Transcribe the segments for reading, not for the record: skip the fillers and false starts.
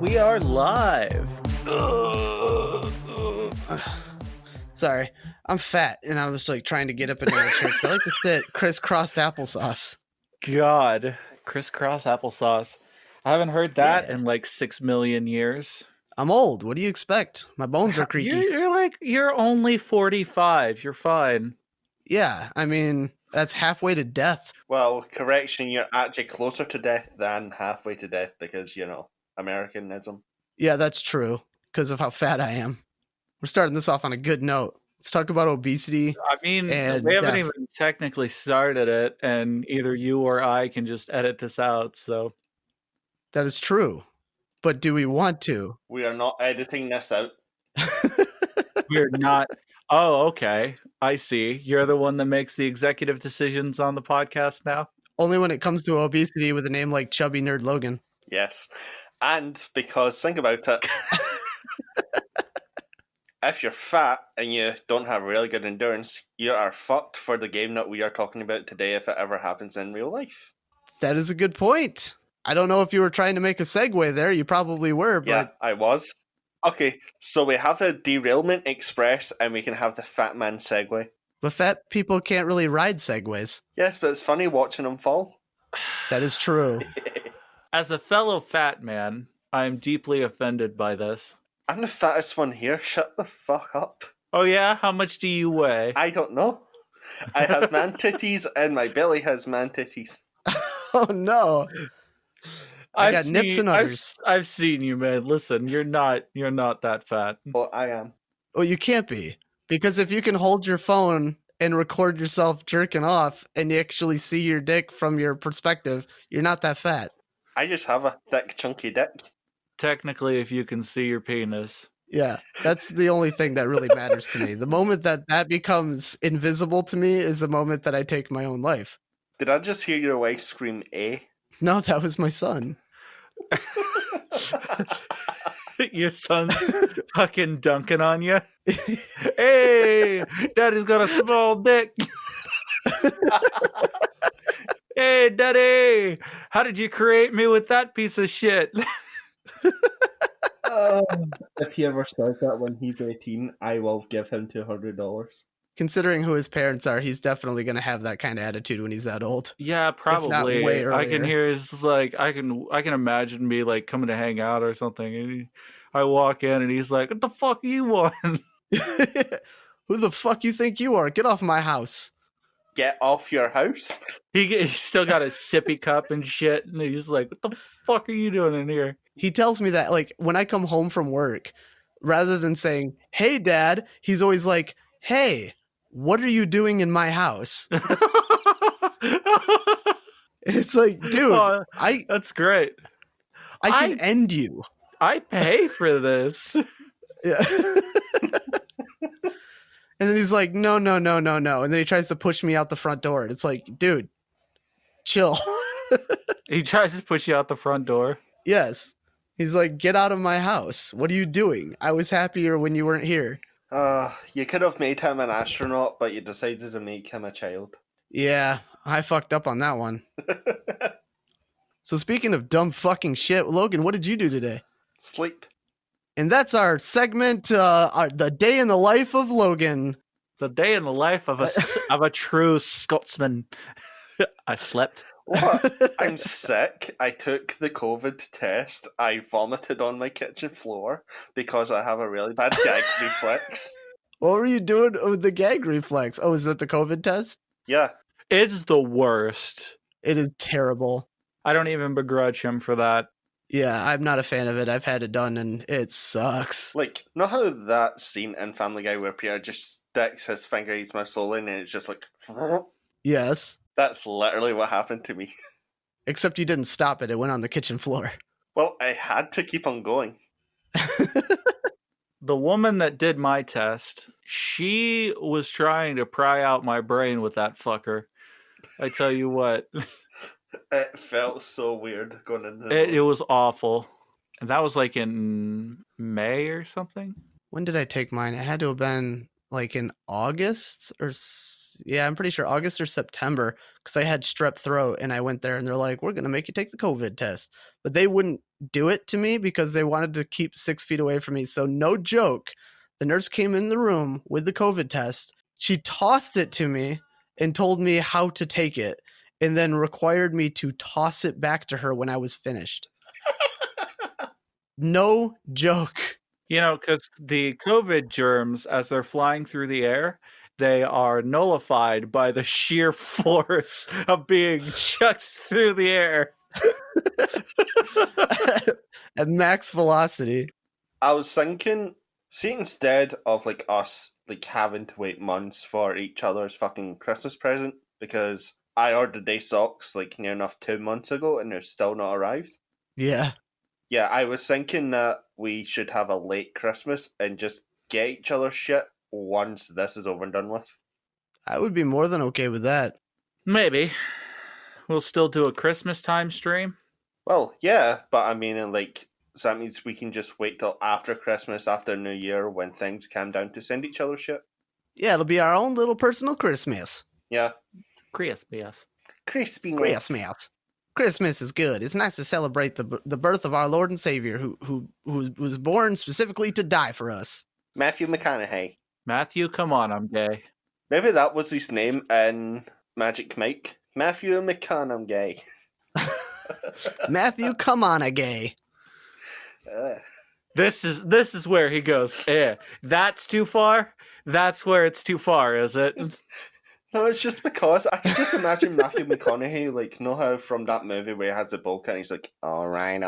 we are live. Sorry, I'm fat, and I was like trying to get up into my chair. I like to sit crisscrossed applesauce. God, crisscross applesauce. I haven't heard that in like 6 million years. I'm old. What do you expect? My bones are creaky. You're only 45. You're fine. Yeah, I mean, that's halfway to death. Well, correction, you're actually closer to death than halfway to death because, you know, Americanism. Yeah, that's true, because of how fat I am. We're starting this off on a good note. Let's talk about obesity. I mean, and we haven't death. even technically started it, and either you or I can just edit this out, so. That is true. But do we want to? We are not editing this out. We're not. Oh, okay. I see. You're the one that makes the executive decisions on the podcast now? Only when it comes to obesity with a name like TheChubbyNerdLogan. Yes. And because, think about it, if you're fat and you don't have really good endurance, you are fucked for the game that we are talking about today if it ever happens in real life. That is a good point. I don't know if you were trying to make a segue there. You probably were, but... Yeah, I was. Okay, so we have the derailment express and we can have the fat man segue. But fat people can't really ride segways. Yes, but it's funny watching them fall. That is true. As a fellow fat man, I am deeply offended by this. I'm the fattest one here. Shut the fuck up. Oh yeah? How much do you weigh? I don't know. I have man titties and my belly has man titties. Oh no. I got nips and udders. I've seen you, man. Listen, you're not that fat. Well, I am. Well, you can't be. Because if you can hold your phone and record yourself jerking off and you actually see your dick from your perspective, you're not that fat. I just have a thick, chunky dick. Technically, if you can see your penis. Yeah, that's the only thing that really matters to me. The moment that becomes invisible to me is the moment that I take my own life. Did I just hear your wife scream, eh? No, that was my son. Your son's fucking dunking on you. Hey, daddy's got a small dick. Hey, daddy, how did you create me with that piece of shit? If he ever starts that when he's 18, I will give him $200. Considering who his parents are, he's definitely going to have that kind of attitude when he's that old. Yeah, probably. Way I can earlier. hear his I can imagine me like coming to hang out or something. And I walk in and he's like, "What the fuck you want?" Who the fuck you think you are? Get off my house. Get off your house? He's still got a sippy cup and shit, and he's like, "What the fuck are you doing in here?" He tells me that like when I come home from work, rather than saying, "Hey, Dad," he's always like, "Hey, what are you doing in my house?" It's like, dude, that's great. I can end you. I pay for this. Yeah. And then he's like, no. And then he tries to push me out the front door. And it's like, dude, chill. He tries to push you out the front door. Yes. He's like, get out of my house. What are you doing? I was happier when you weren't here. You could have made him an astronaut, but you decided to make him a child. Yeah, I fucked up on that one. So speaking of dumb fucking shit, Logan, what did you do today? Sleep. And that's our segment, the day in the life of Logan. The day in the life of a true Scotsman. I slept. What? I'm sick. I took the COVID test. I vomited on my kitchen floor because I have a really bad gag reflex. What were you doing with the gag reflex? Oh, is that the COVID test? Yeah. It's the worst. It is terrible. I don't even begrudge him for that. Yeah, I'm not a fan of it. I've had it done and it sucks. Like, know how that scene in Family Guy where Peter just sticks his finger in his mouth slowly and it's just like... Yes. That's literally what happened to me. Except you didn't stop it. It went on the kitchen floor. Well, I had to keep on going. The woman that did my test, she was trying to pry out my brain with that fucker. I tell you what. It felt so weird going into it was awful. And that was like in May or something. When did I take mine? It had to have been like in August or Yeah, I'm pretty sure August or September, because I had strep throat and I went there and they're like, we're going to make you take the COVID test. But they wouldn't do it to me because they wanted to keep 6 feet away from me. So no joke, the nurse came in the room with the COVID test. She tossed it to me and told me how to take it and then required me to toss it back to her when I was finished. No joke. You know, because the COVID germs, as they're flying through the air, they are nullified by the sheer force of being chucked through the air. At max velocity. I was thinking, see, instead of like us like having to wait months for each other's fucking Christmas present, because I ordered these socks like near enough 2 months ago and they're still not arrived. Yeah. Yeah, I was thinking that we should have a late Christmas and just get each other shit once this is over and done with. I would be more than okay with that. Maybe. We'll still do a Christmas time stream. Well, yeah, but I mean, like, so that means we can just wait till after Christmas, after New Year, when things calm down to send each other shit. Yeah, it'll be our own little personal Christmas. Yeah. Christmas. Crispy nuts. Christmas. Christmas is good. It's nice to celebrate the birth of our Lord and Savior who was born specifically to die for us. Matthew McConaughey. Matthew, come on, I'm gay. Maybe that was his name in Magic Mike. Matthew McConaughey. Matthew, come on, a gay. This is where he goes, that's too far? That's where it's too far, is it? No, it's just because I can just imagine Matthew McConaughey, like, know how from that movie where he has the bowl cut and he's like, all right.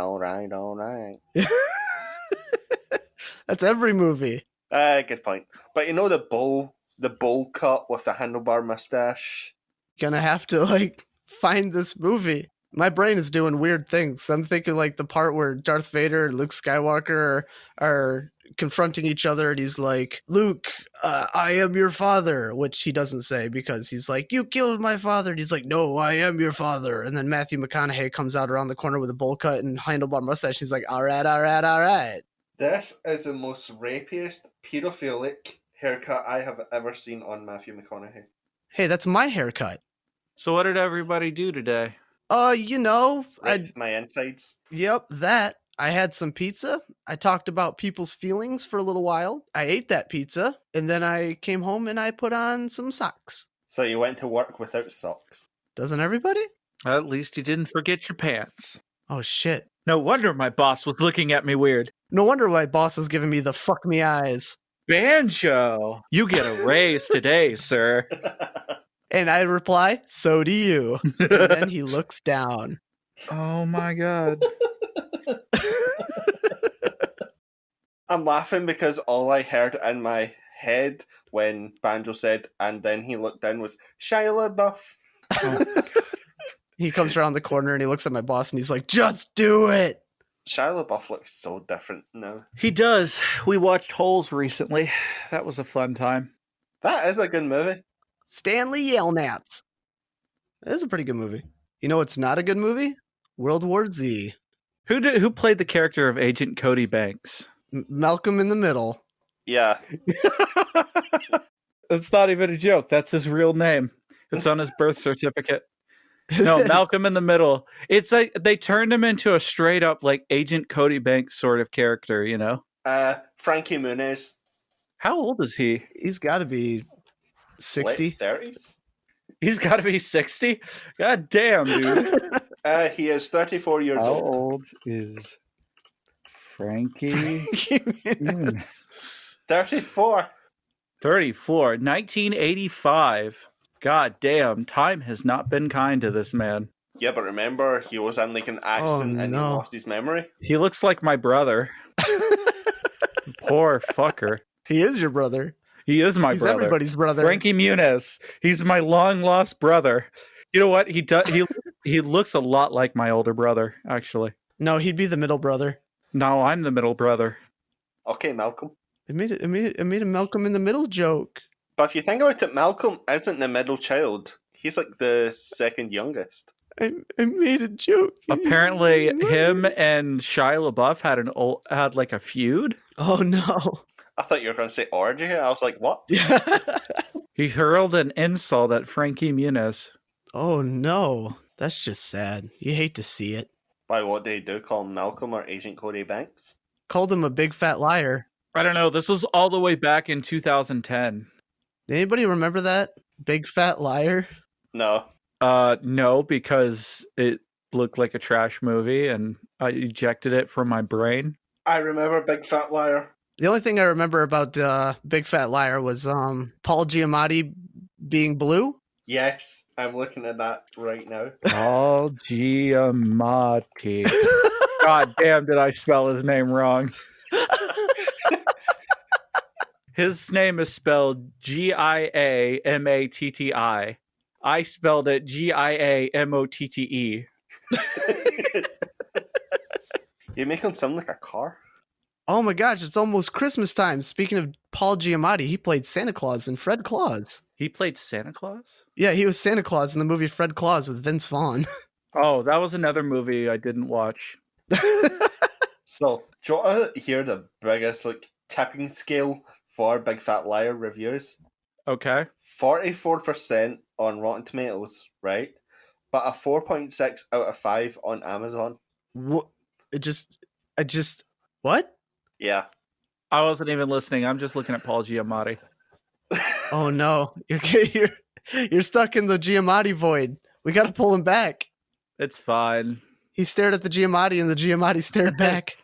That's every movie. Good point. But you know the bowl cut with the handlebar mustache? Gonna have to, like, find this movie. My brain is doing weird things. I'm thinking, like, the part where Darth Vader and Luke Skywalker are confronting each other and he's like, Luke, I am your father, which he doesn't say because he's like, you killed my father. And he's like, no, I am your father. And then Matthew McConaughey comes out around the corner with a bowl cut and handlebar mustache. He's like, all right. This is the most rapiest, pedophilic haircut I have ever seen on Matthew McConaughey. Hey, that's my haircut. So what did everybody do today? Raped my insides. Yep, that. I had some pizza. I talked about people's feelings for a little while. I ate that pizza, and then I came home and I put on some socks. So you went to work without socks. Doesn't everybody? At least you didn't forget your pants. Oh, shit. No wonder my boss was looking at me weird. No wonder my boss was giving me the fuck me eyes. Banjo, you get a raise today, sir. And I reply, so do you. And then he looks down. Oh my god. I'm laughing because all I heard in my head when Banjo said, and then he looked down, was Shia LaBeouf. Oh. He comes around the corner and he looks at my boss and he's like, just do it. Shia LaBeouf looks so different now. He does. We watched Holes recently. That was a fun time. That is a good movie. Stanley Yelnats. That is a pretty good movie. You know what's not a good movie? World War Z. Who played the character of Agent Cody Banks? Malcolm in the Middle. Yeah. That's not even a joke. That's his real name. It's on his birth certificate. No, Malcolm in the Middle. It's like they turned him into a straight up like Agent Cody Banks sort of character, you know? Frankie Muniz. How old is he? He's got to be 60. Late 30s? He's got to be 60? God damn, dude. He is 34 years How old. old is Frankie? 34. 34. 1985. God damn, time has not been kind to this man. Yeah, but remember, he was in like an accident and he lost his memory. He looks like my brother. Poor fucker. He is your brother. He is my He's brother. Everybody's brother. Frankie Muniz. He's my long lost brother. You know what? He does. He looks a lot like my older brother, actually. No, he'd be the middle brother. No, I'm the middle brother. Okay, Malcolm. It made a Malcolm in the Middle joke. But if you think about it, Malcolm isn't the middle child. He's like the second youngest. I made a joke. Apparently, him and Shia LaBeouf had like a feud. Oh no. I thought you were going to say orgy. I was like, what? He hurled an insult at Frankie Muniz. Oh no, that's just sad. You hate to see it. By what did he do? Call him Malcolm or Agent Cody Banks? Called him a big fat liar. I don't know. This was all the way back in 2010. Anybody remember that? Big fat liar? No. No, because it looked like a trash movie and I ejected it from my brain. I remember Big Fat Liar. The only thing I remember about Big Fat Liar was Paul Giamatti being blue. Yes, I'm looking at that right now. Paul Giamatti. God damn, did I spell his name wrong? His name is spelled Giamatti. I spelled it Giamotte. You make him sound like a car. Oh my gosh, it's almost Christmas time. Speaking of Paul Giamatti, he played Santa Claus in Fred Claus. He played Santa Claus? Yeah, he was Santa Claus in the movie Fred Claus with Vince Vaughn. Oh, that was another movie I didn't watch. So, do you want to hear the biggest tipping scale for Big Fat Liar reviews? Okay. 44% on Rotten Tomatoes, right? But a 4.6 out of 5 on Amazon. What? What? Yeah. I wasn't even listening. I'm just looking at Paul Giamatti. Oh no, you're stuck in the Giamatti void. We got to pull him back. It's fine. He stared at the Giamatti, and the Giamatti stared back.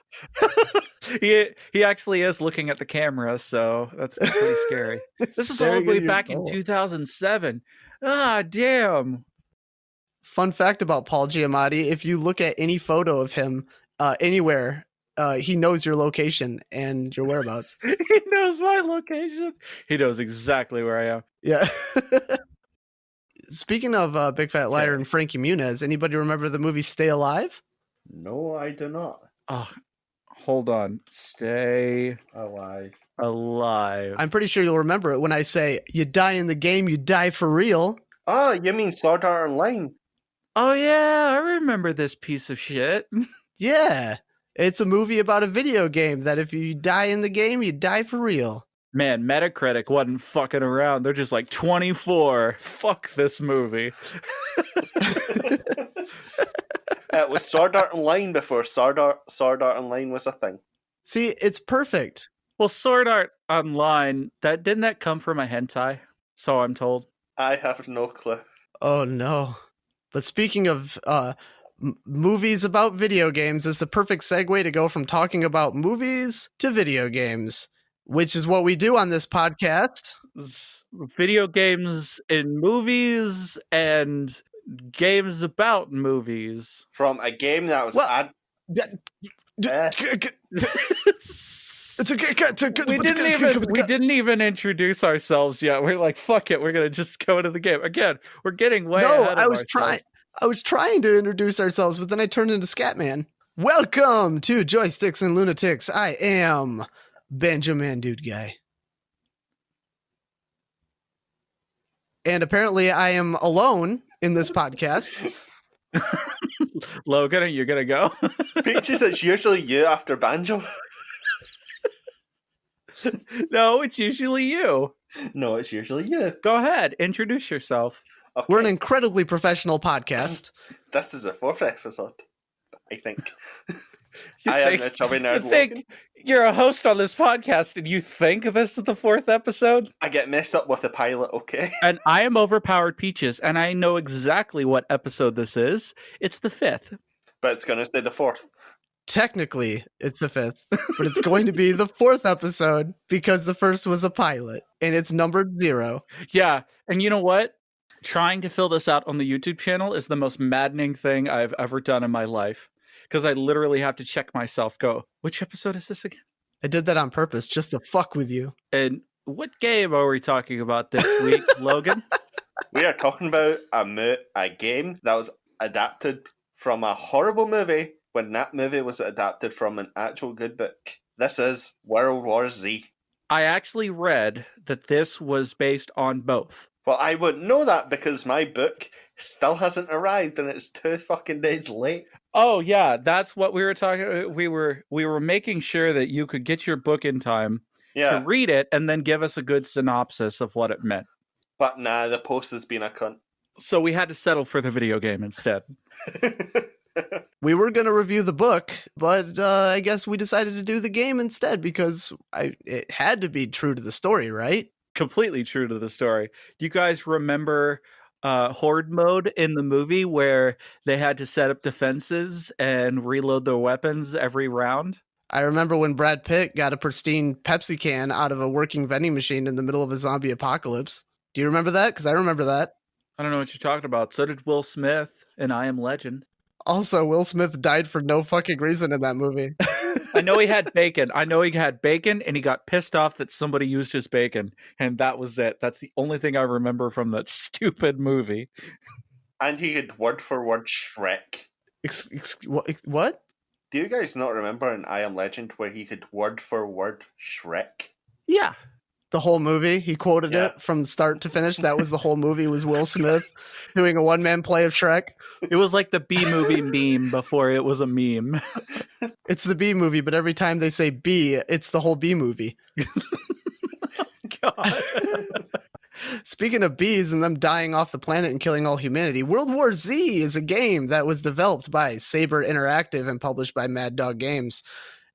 He actually is looking at the camera, so that's pretty scary. This is all the way back in 2007. Ah, damn. Fun fact about Paul Giamatti: if you look at any photo of him anywhere, he knows your location and your whereabouts. He knows my location. He knows exactly where I am. Yeah. Speaking of Big Fat Liar and Frankie Muniz, anybody remember the movie Stay Alive? No, I do not. Oh, hold on. Stay alive. I'm pretty sure you'll remember it when I say, you die in the game, you die for real. Oh, you mean Sword Art Online? Oh, yeah, I remember this piece of shit. Yeah, it's a movie about a video game that if you die in the game, you die for real. Man, Metacritic wasn't fucking around. They're just like 24. Fuck this movie. It was Sword Art Online before Sword Art Online was a thing. See, it's perfect. Well, Sword Art Online, didn't that come from a hentai? So I'm told. I have no clue. Oh no. But speaking of movies about video games, is the perfect segue to go from talking about movies to video games, which is what we do on this podcast. Video games in movies and games about movies. From a game that was we didn't even introduce ourselves yet. We're like, fuck it, we're gonna just go into the game. Again, we're getting way ahead of ourselves. I was trying to introduce ourselves, but then I turned into Scatman. Welcome to Joysticks and Lunatics. I am BanjomanDudeGuy. And apparently I am alone in this podcast. Logan, are you gonna go? Peaches, it's usually you after Banjo. No, it's usually you. No, it's usually you. Go ahead, introduce yourself. Okay. We're an incredibly professional podcast. This is the 4th episode, I think. I am the Chubby Nerd You think Logan. you're a host on this podcast and you think this is the 4th episode? I get messed up with the pilot, okay? And I am OverpoweredPeaches, and I know exactly what episode this is. It's the 5th. But it's going to stay the 4th. Technically, it's the 5th, but it's going to be the 4th episode because the first was a pilot, and it's numbered 0. Yeah, and you know what? Trying to fill this out on the YouTube channel is the most maddening thing I've ever done in my life. Because I literally have to check myself, go, which episode is this again? I did that on purpose, just to fuck with you. And what game are we talking about this week, Logan? We are talking about a game that was adapted from a horrible movie when that movie was adapted from an actual good book. This is World War Z. I actually read that this was based on both. Well, I wouldn't know that because my book still hasn't arrived and it's 2 fucking days late. Oh yeah, that's what we were talking. We were making sure that you could get your book in time to read it and then give us a good synopsis of what it meant. But nah, the post has been a cunt. So we had to settle for the video game instead. We were going to review the book, but I guess we decided to do the game instead because it had to be true to the story, right? Completely true to the story. You guys remember horde mode in the movie where they had to set up defenses and reload their weapons every round? I remember when Brad Pitt got a pristine Pepsi can out of a working vending machine in the middle of a zombie apocalypse. Do you remember that? Because I remember that. I don't know what you're talking about. So did Will Smith in I Am Legend. Also, Will Smith died for no fucking reason in that movie. I know he had bacon. And he got pissed off that somebody used his bacon. And that was it. That's the only thing I remember from that stupid movie. And he had word for word Shrek. What? Do you guys not remember in I Am Legend where he could word for word Shrek? Yeah. The whole movie, he quoted it from start to finish. That was the whole movie, was Will Smith doing a one-man play of Shrek. It was like the B-movie meme before it was a meme. It's the B movie, but every time they say B, it's the whole B movie. God. Speaking of bees and them dying off the planet and killing all humanity, World War Z is a game that was developed by Saber Interactive and published by Mad Dog Games.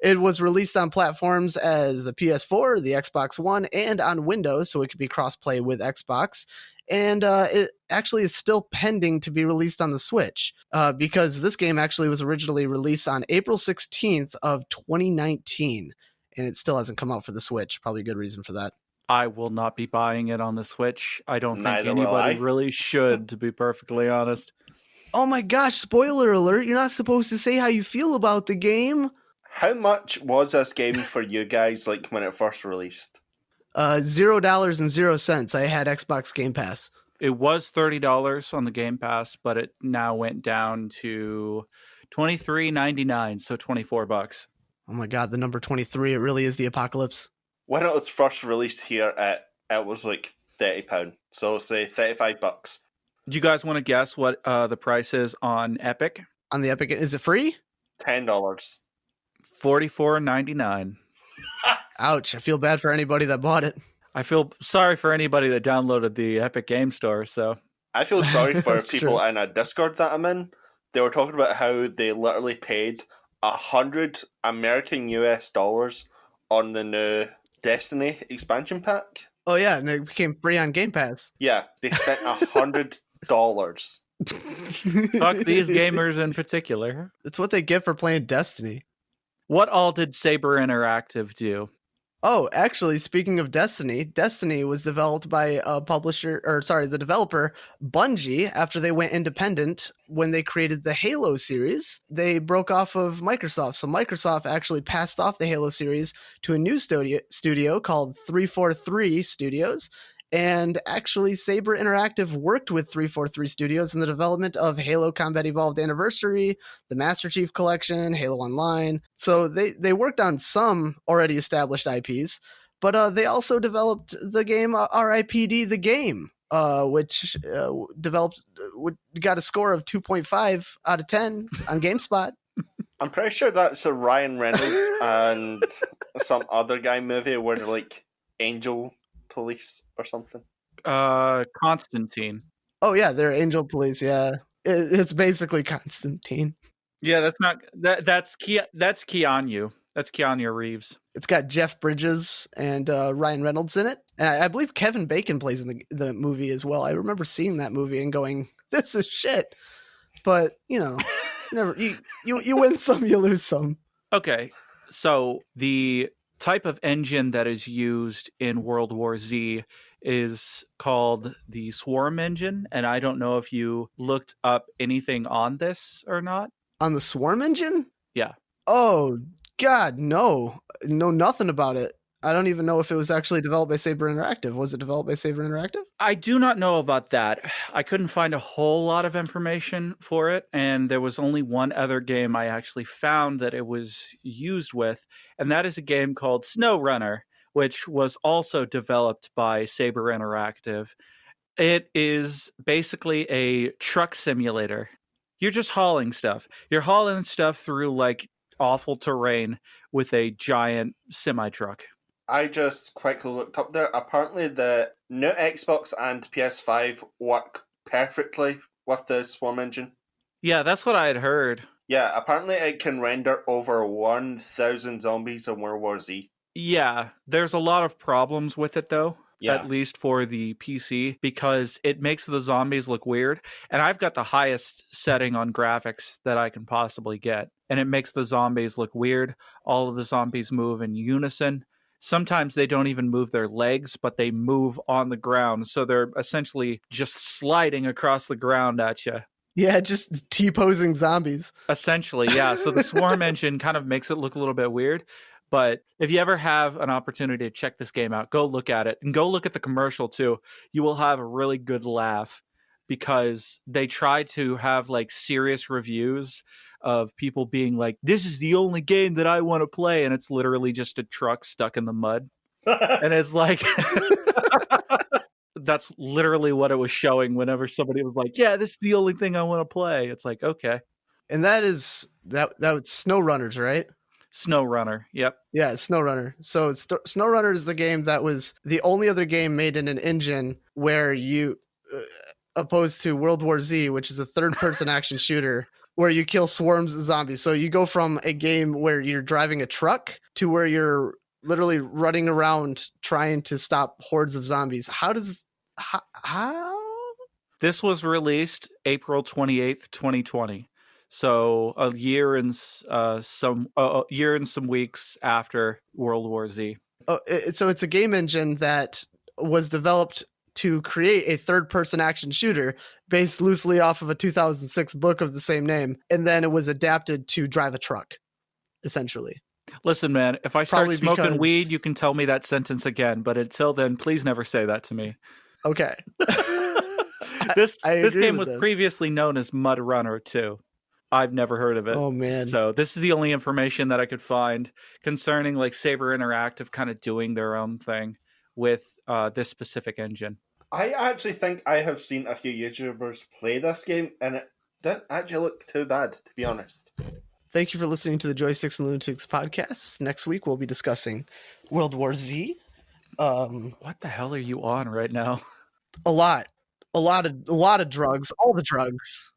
It was released on platforms as the PS4, the Xbox One, and on Windows, so it could be cross-play with Xbox. And it actually is still pending to be released on the Switch because this game actually was originally released on April 16th of 2019, and it still hasn't come out for the Switch. Probably a good reason for that. I will not be buying it on the Switch. I don't think Neither will anybody I. really should, to be perfectly honest. Oh my gosh, spoiler alert, you're not supposed to say how you feel about the game. How much was this game for you guys, like, when it first released? $0.00. I had Xbox Game Pass. It was $30 on the Game Pass, but it now went down to $23.99, so $24. Oh my god, the number 23, it really is the apocalypse. When it was first released here, it was like £30. So say $35. Do you guys want to guess what the price is on Epic? On the Epic, is it free? $10. $44.99. Ouch, I feel bad for anybody that bought it. I feel sorry for anybody that downloaded the Epic Game Store, so... I feel sorry for That's people true. in a Discord that I'm in. They were talking about how they literally paid 100 American US dollars on the new Destiny expansion pack. Oh yeah, and it became free on Game Pass. Yeah, they spent $100. Fuck these gamers in particular. It's what they get for playing Destiny. What all did Saber Interactive do? Oh, actually, speaking of Destiny, Destiny was developed by the developer Bungie after they went independent when they created the Halo series. They broke off of Microsoft. So Microsoft actually passed off the Halo series to a new studio called 343 Studios. And actually, Saber Interactive worked with 343 Studios in the development of Halo Combat Evolved Anniversary, the Master Chief Collection, Halo Online. So they worked on some already established IPs, but they also developed the game R.I.P.D. the Game, which got a score of 2.5 out of 10 on GameSpot. I'm pretty sure that's a Ryan Reynolds and some other guy movie where they're like Angel Police or something. Constantine. Oh yeah, they're Angel Police. Yeah, it's basically Constantine. Yeah, that's Keanu. That's Keanu Reeves. It's got Jeff Bridges and Ryan Reynolds in it, and I believe Kevin Bacon plays in the movie as well. I remember seeing that movie and going, "This is shit," but you know, you win some, you lose some. Okay, so the type of engine that is used in World War Z is called the Swarm engine, and I don't know if you looked up anything on this or not. On the Swarm engine? Yeah. Oh God, no, nothing about it. I don't even know if it was actually developed by Saber Interactive. Was it developed by Saber Interactive? I do not know about that. I couldn't find a whole lot of information for it, and there was only one other game I actually found that it was used with, and that is a game called SnowRunner, which was also developed by Saber Interactive. It is basically a truck simulator. You're just hauling stuff. You're hauling stuff through like awful terrain with a giant semi-truck. I just quickly looked up there. Apparently the new Xbox and PS5 work perfectly with the Swarm engine. Yeah, that's what I had heard. Yeah, apparently it can render over 1,000 zombies in World War Z. Yeah, there's a lot of problems with it though. Yeah. At least for the PC, because it makes the zombies look weird. And I've got the highest setting on graphics that I can possibly get. And it makes the zombies look weird. All of the zombies move in unison. Sometimes they don't even move their legs, but they move on the ground. So they're essentially just sliding across the ground at you. Yeah, just T-posing zombies. Essentially, yeah. So the Swarm engine kind of makes it look a little bit weird. But if you ever have an opportunity to check this game out, go look at it. And go look at the commercial, too. You will have a really good laugh because they try to have, like, serious reviews of people being like, this is the only game that I want to play. And it's literally just a truck stuck in the mud. And it's like... That's literally what it was showing whenever somebody was like, yeah, this is the only thing I want to play. It's like, okay. And that was SnowRunners, right? SnowRunner. Yep. Yeah, SnowRunner. So SnowRunner is the game that was the only other game made in an engine where you, opposed to World War Z, which is a third-person action shooter, where you kill swarms of zombies. So you go from a game where you're driving a truck to where you're literally running around trying to stop hordes of zombies. How? This was released April 28th, 2020. So a year and some weeks after World War Z. Oh, so it's a game engine that was developed to create a third-person action shooter based loosely off of a 2006 book of the same name, and then it was adapted to drive a truck, essentially. Listen, man, if I start smoking weed, you can tell me that sentence again. But until then, please never say that to me. Okay. This game was previously known as Mud Runner, too. I've never heard of it. Oh, man. So this is the only information that I could find concerning like Saber Interactive kind of doing their own thing with this specific engine. I actually think I have seen a few YouTubers play this game, and it didn't actually look too bad, to be honest. Thank you for listening to the Joysticks and Lunatics podcast. Next week, we'll be discussing World War Z. What the hell are you on right now? A lot of drugs, all the drugs.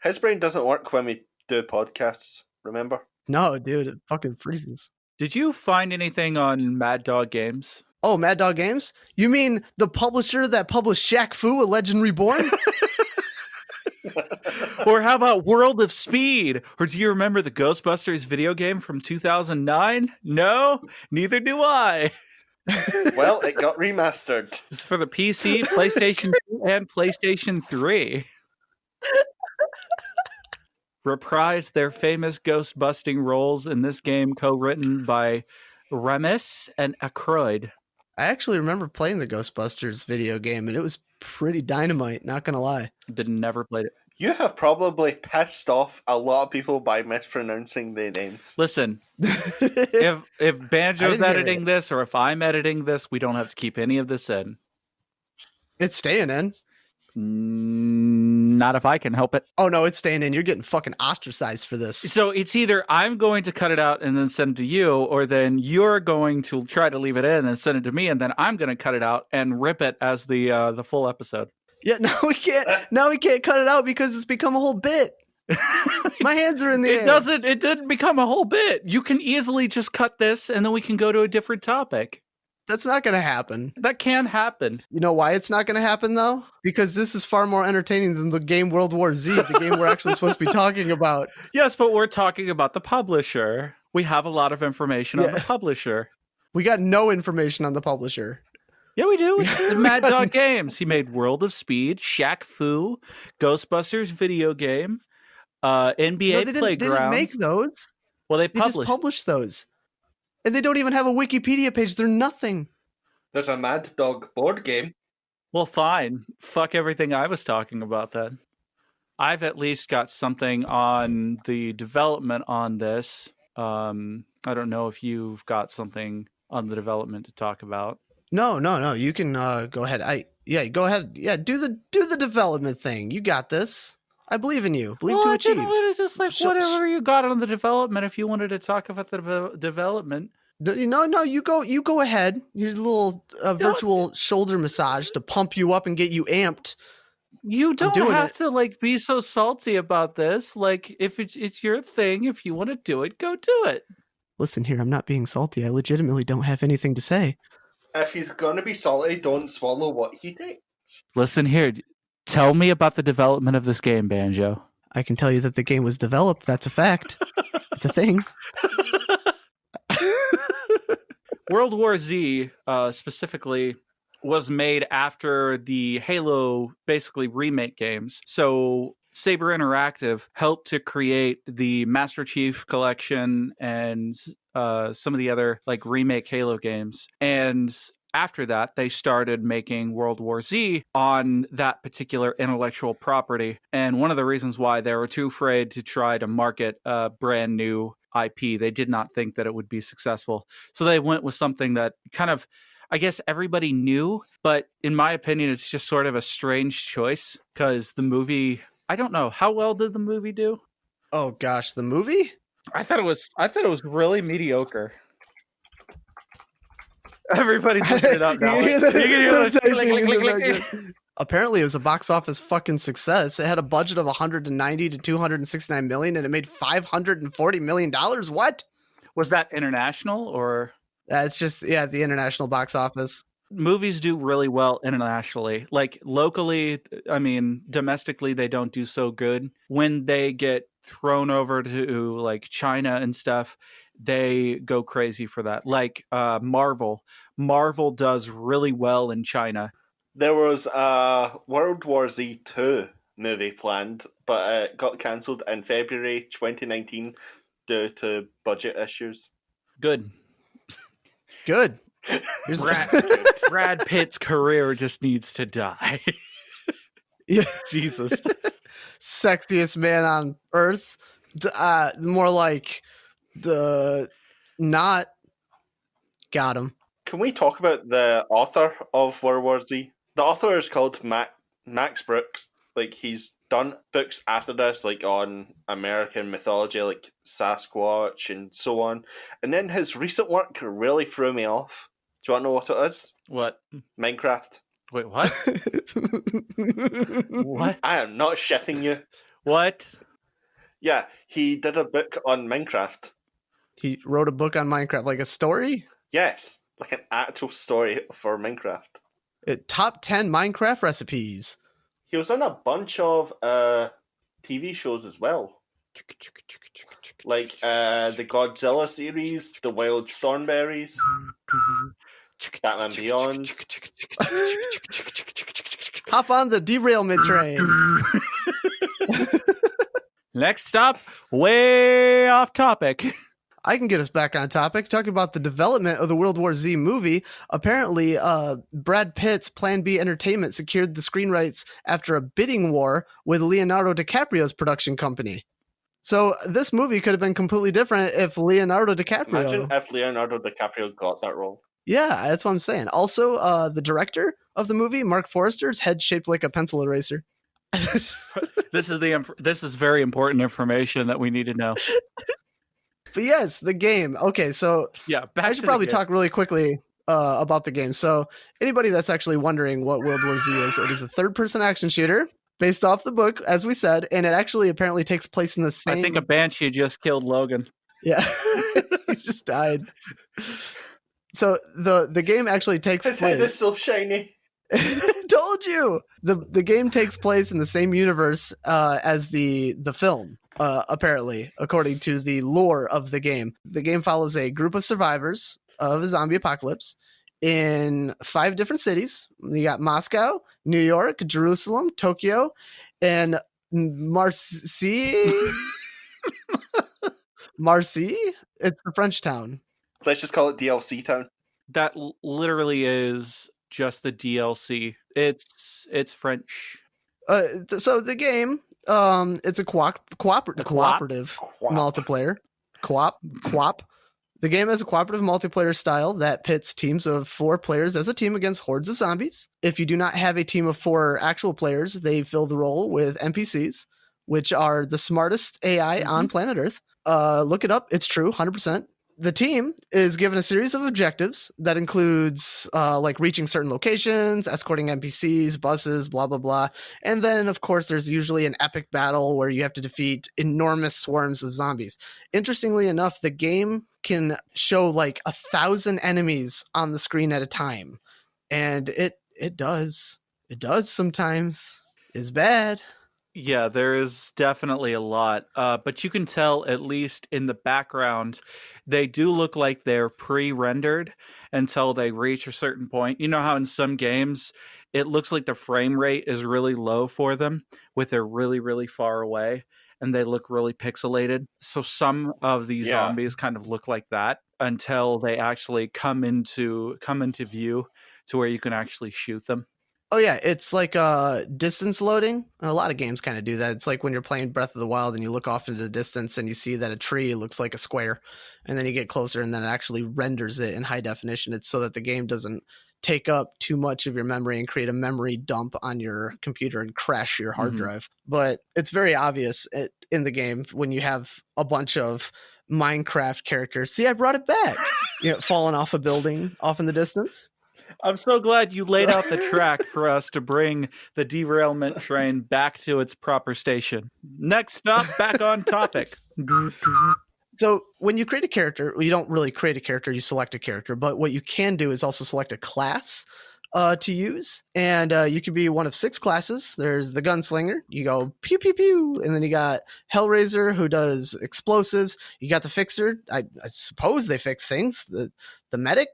His brain doesn't work when we do podcasts, remember? No, dude, it fucking freezes. Did you find anything on Mad Dog Games? Oh, Mad Dog Games? You mean the publisher that published Shaq Fu, A Legend Reborn? Or how about World of Speed? Or do you remember the Ghostbusters video game from 2009? No, neither do I. Well, it got remastered. It's for the PC, PlayStation 2, and PlayStation 3. Reprised their famous ghost-busting roles in this game, co-written by Remis and Aykroyd. I actually remember playing the Ghostbusters video game, and it was pretty dynamite, not gonna lie. Never played it. You have probably pissed off a lot of people by mispronouncing their names. Listen, if Banjo's editing this, or if I'm editing this, we don't have to keep any of this in. It's staying in. Not if I can help it. Oh, no, it's staying in. You're getting fucking ostracized for this. So it's either I'm going to cut it out and then send it to you, or then you're going to try to leave it in and send it to me, and then I'm going to cut it out and rip it as the full episode. Yeah, now we can't cut it out because it's become a whole bit. My hands are in the air. It didn't become a whole bit. You can easily just cut this and then we can go to a different topic. That's not going to happen. That can happen. You know why it's not going to happen, though? Because this is far more entertaining than the game World War Z, the game we're actually supposed to be talking about. Yes, but we're talking about the publisher. We have a lot of information on the publisher. We got no information on the publisher. Yeah, we do. It's Mad Dog Games. He made World of Speed, Shaq Fu, Ghostbusters video game, NBA Playgrounds. They didn't make those. Well, they just published those. And they don't even have a Wikipedia page. They're nothing. There's a Mad Dog board game. Well, fine. Fuck everything I was talking about then. I've at least got something on the development on this. I don't know if you've got something on the development to talk about. No. You can go ahead. Go ahead. Yeah, do the development thing. You got this. I believe in you. Believe to achieve. It's just like whatever you got on the development. If you wanted to talk about the development, No, you go ahead. Here's a little virtual shoulder massage to pump you up and get you amped. You don't doing have it. to like be so salty about this. Like, if it's your thing, if you want to do it, go do it. Listen here, I'm not being salty. I legitimately don't have anything to say. If he's gonna be salty, don't swallow what he takes. Listen here. Tell me about the development of this game, Banjo. I can tell you that the game was developed. That's a fact. It's a thing. World War Z, specifically, was made after the Halo, basically, remake games. So Saber Interactive helped to create the Master Chief Collection and some of the other like remake Halo games. And after that, they started making World War Z on that particular intellectual property. And one of the reasons why they were too afraid to try to market a brand new IP, they did not think that it would be successful. So they went with something that kind of, I guess everybody knew, but in my opinion, it's just sort of a strange choice because the movie, I don't know, how well did the movie do? Oh gosh, the movie? I thought it was really mediocre. Everybody's looking it up now. You can hear the click. Apparently, it was a box office fucking success. It had a budget of 190 to 269 million, and it made 540 million dollars. What? Was that international or? It's just the international box office. Movies do really well internationally. Like locally, I mean, domestically, they don't do so good. When they get thrown over to like China and stuff, they go crazy for that. Like Marvel does really well in China. There was a World War Z 2 movie planned, but it got cancelled in February 2019 due to budget issues. Good. Brad Pitt's career just needs to die. Yeah. Jesus. Sexiest man on earth. More like the not got him. Can we talk about the author of World War Z? The author is called Max Brooks. Like, he's done books after this, like on American mythology, like Sasquatch and so on. And then his recent work really threw me off. Do you want to know what it is? What? Minecraft. Wait, what? What? I am not shitting you. What? Yeah, he did a book on Minecraft. He wrote a book on Minecraft, like a story? Yes, like an actual story for Minecraft. Top 10 Minecraft recipes. He was in a bunch of TV shows as well. Like the Godzilla series, The Wild Thornberries, Batman Beyond. Hop on the derailment train. Next stop, way off topic. I can get us back on topic. Talking about the development of the World War Z movie. Apparently, Brad Pitt's Plan B Entertainment secured the screen rights after a bidding war with Leonardo DiCaprio's production company. So this movie could have been completely different if Leonardo DiCaprio... Imagine if Leonardo DiCaprio got that role. Yeah, that's what I'm saying. Also, the director of the movie, Mark Forrester's head shaped like a pencil eraser. This is very important information that we need to know. But yes, the game. Okay, so yeah, I should probably talk really quickly about the game. So anybody that's actually wondering what World War Z is, it is a third-person action shooter based off the book, as we said, and it actually apparently takes place in the same... I think a banshee just killed Logan. Yeah, he just died. So the game actually takes His place... head is so shiny. Told you! The game takes place in the same universe as the film. Apparently, according to the lore of the game. The game follows a group of survivors of a zombie apocalypse in 5 different cities. You got Moscow, New York, Jerusalem, Tokyo, and Marseille? Marseille? It's the French town. Let's just call it DLC Town. That literally is just the DLC. It's French. So the game... it's a cooperative multiplayer. Co-op. The game has a cooperative multiplayer style that pits teams of 4 players as a team against hordes of zombies. If you do not have a team of 4 actual players, they fill the role with NPCs, which are the smartest AI on planet Earth. Look it up. It's true, 100%. the team is given a series of objectives that includes like reaching certain locations, escorting NPCs, buses, blah, blah, blah. And then, of course, there's usually an epic battle where you have to defeat enormous swarms of zombies. Interestingly enough, the game can show like 1,000 enemies on the screen at a time. And it does. It does sometimes. It's bad. Yeah, there is definitely a lot. But you can tell, at least in the background, they do look like they're pre-rendered until they reach a certain point. You know how in some games, it looks like the frame rate is really low for them, with they're really, really far away, and they look really pixelated. So some of these Yeah. zombies kind of look like that until they actually come into view to where you can actually shoot them. Oh yeah, it's like distance loading. A lot of games kind of do that. It's like when you're playing Breath of the Wild and you look off into the distance and you see that a tree looks like a square, and then you get closer and then it actually renders it in high definition. It's so that the game doesn't take up too much of your memory and create a memory dump on your computer and crash your hard drive. But it's very obvious in the game when you have a bunch of Minecraft characters. See, I brought it back. Falling off a building off in the distance. I'm so glad you laid out the track for us to bring the derailment train back to its proper station. Next stop, back on topic. So when you create a character, you don't really create a character, you select a character, but what you can do is also select a class to use. And you can be one of 6 classes. There's the gunslinger. You go pew, pew, pew. And then you got Hellraiser, who does explosives. You got the fixer. I suppose they fix things. The medic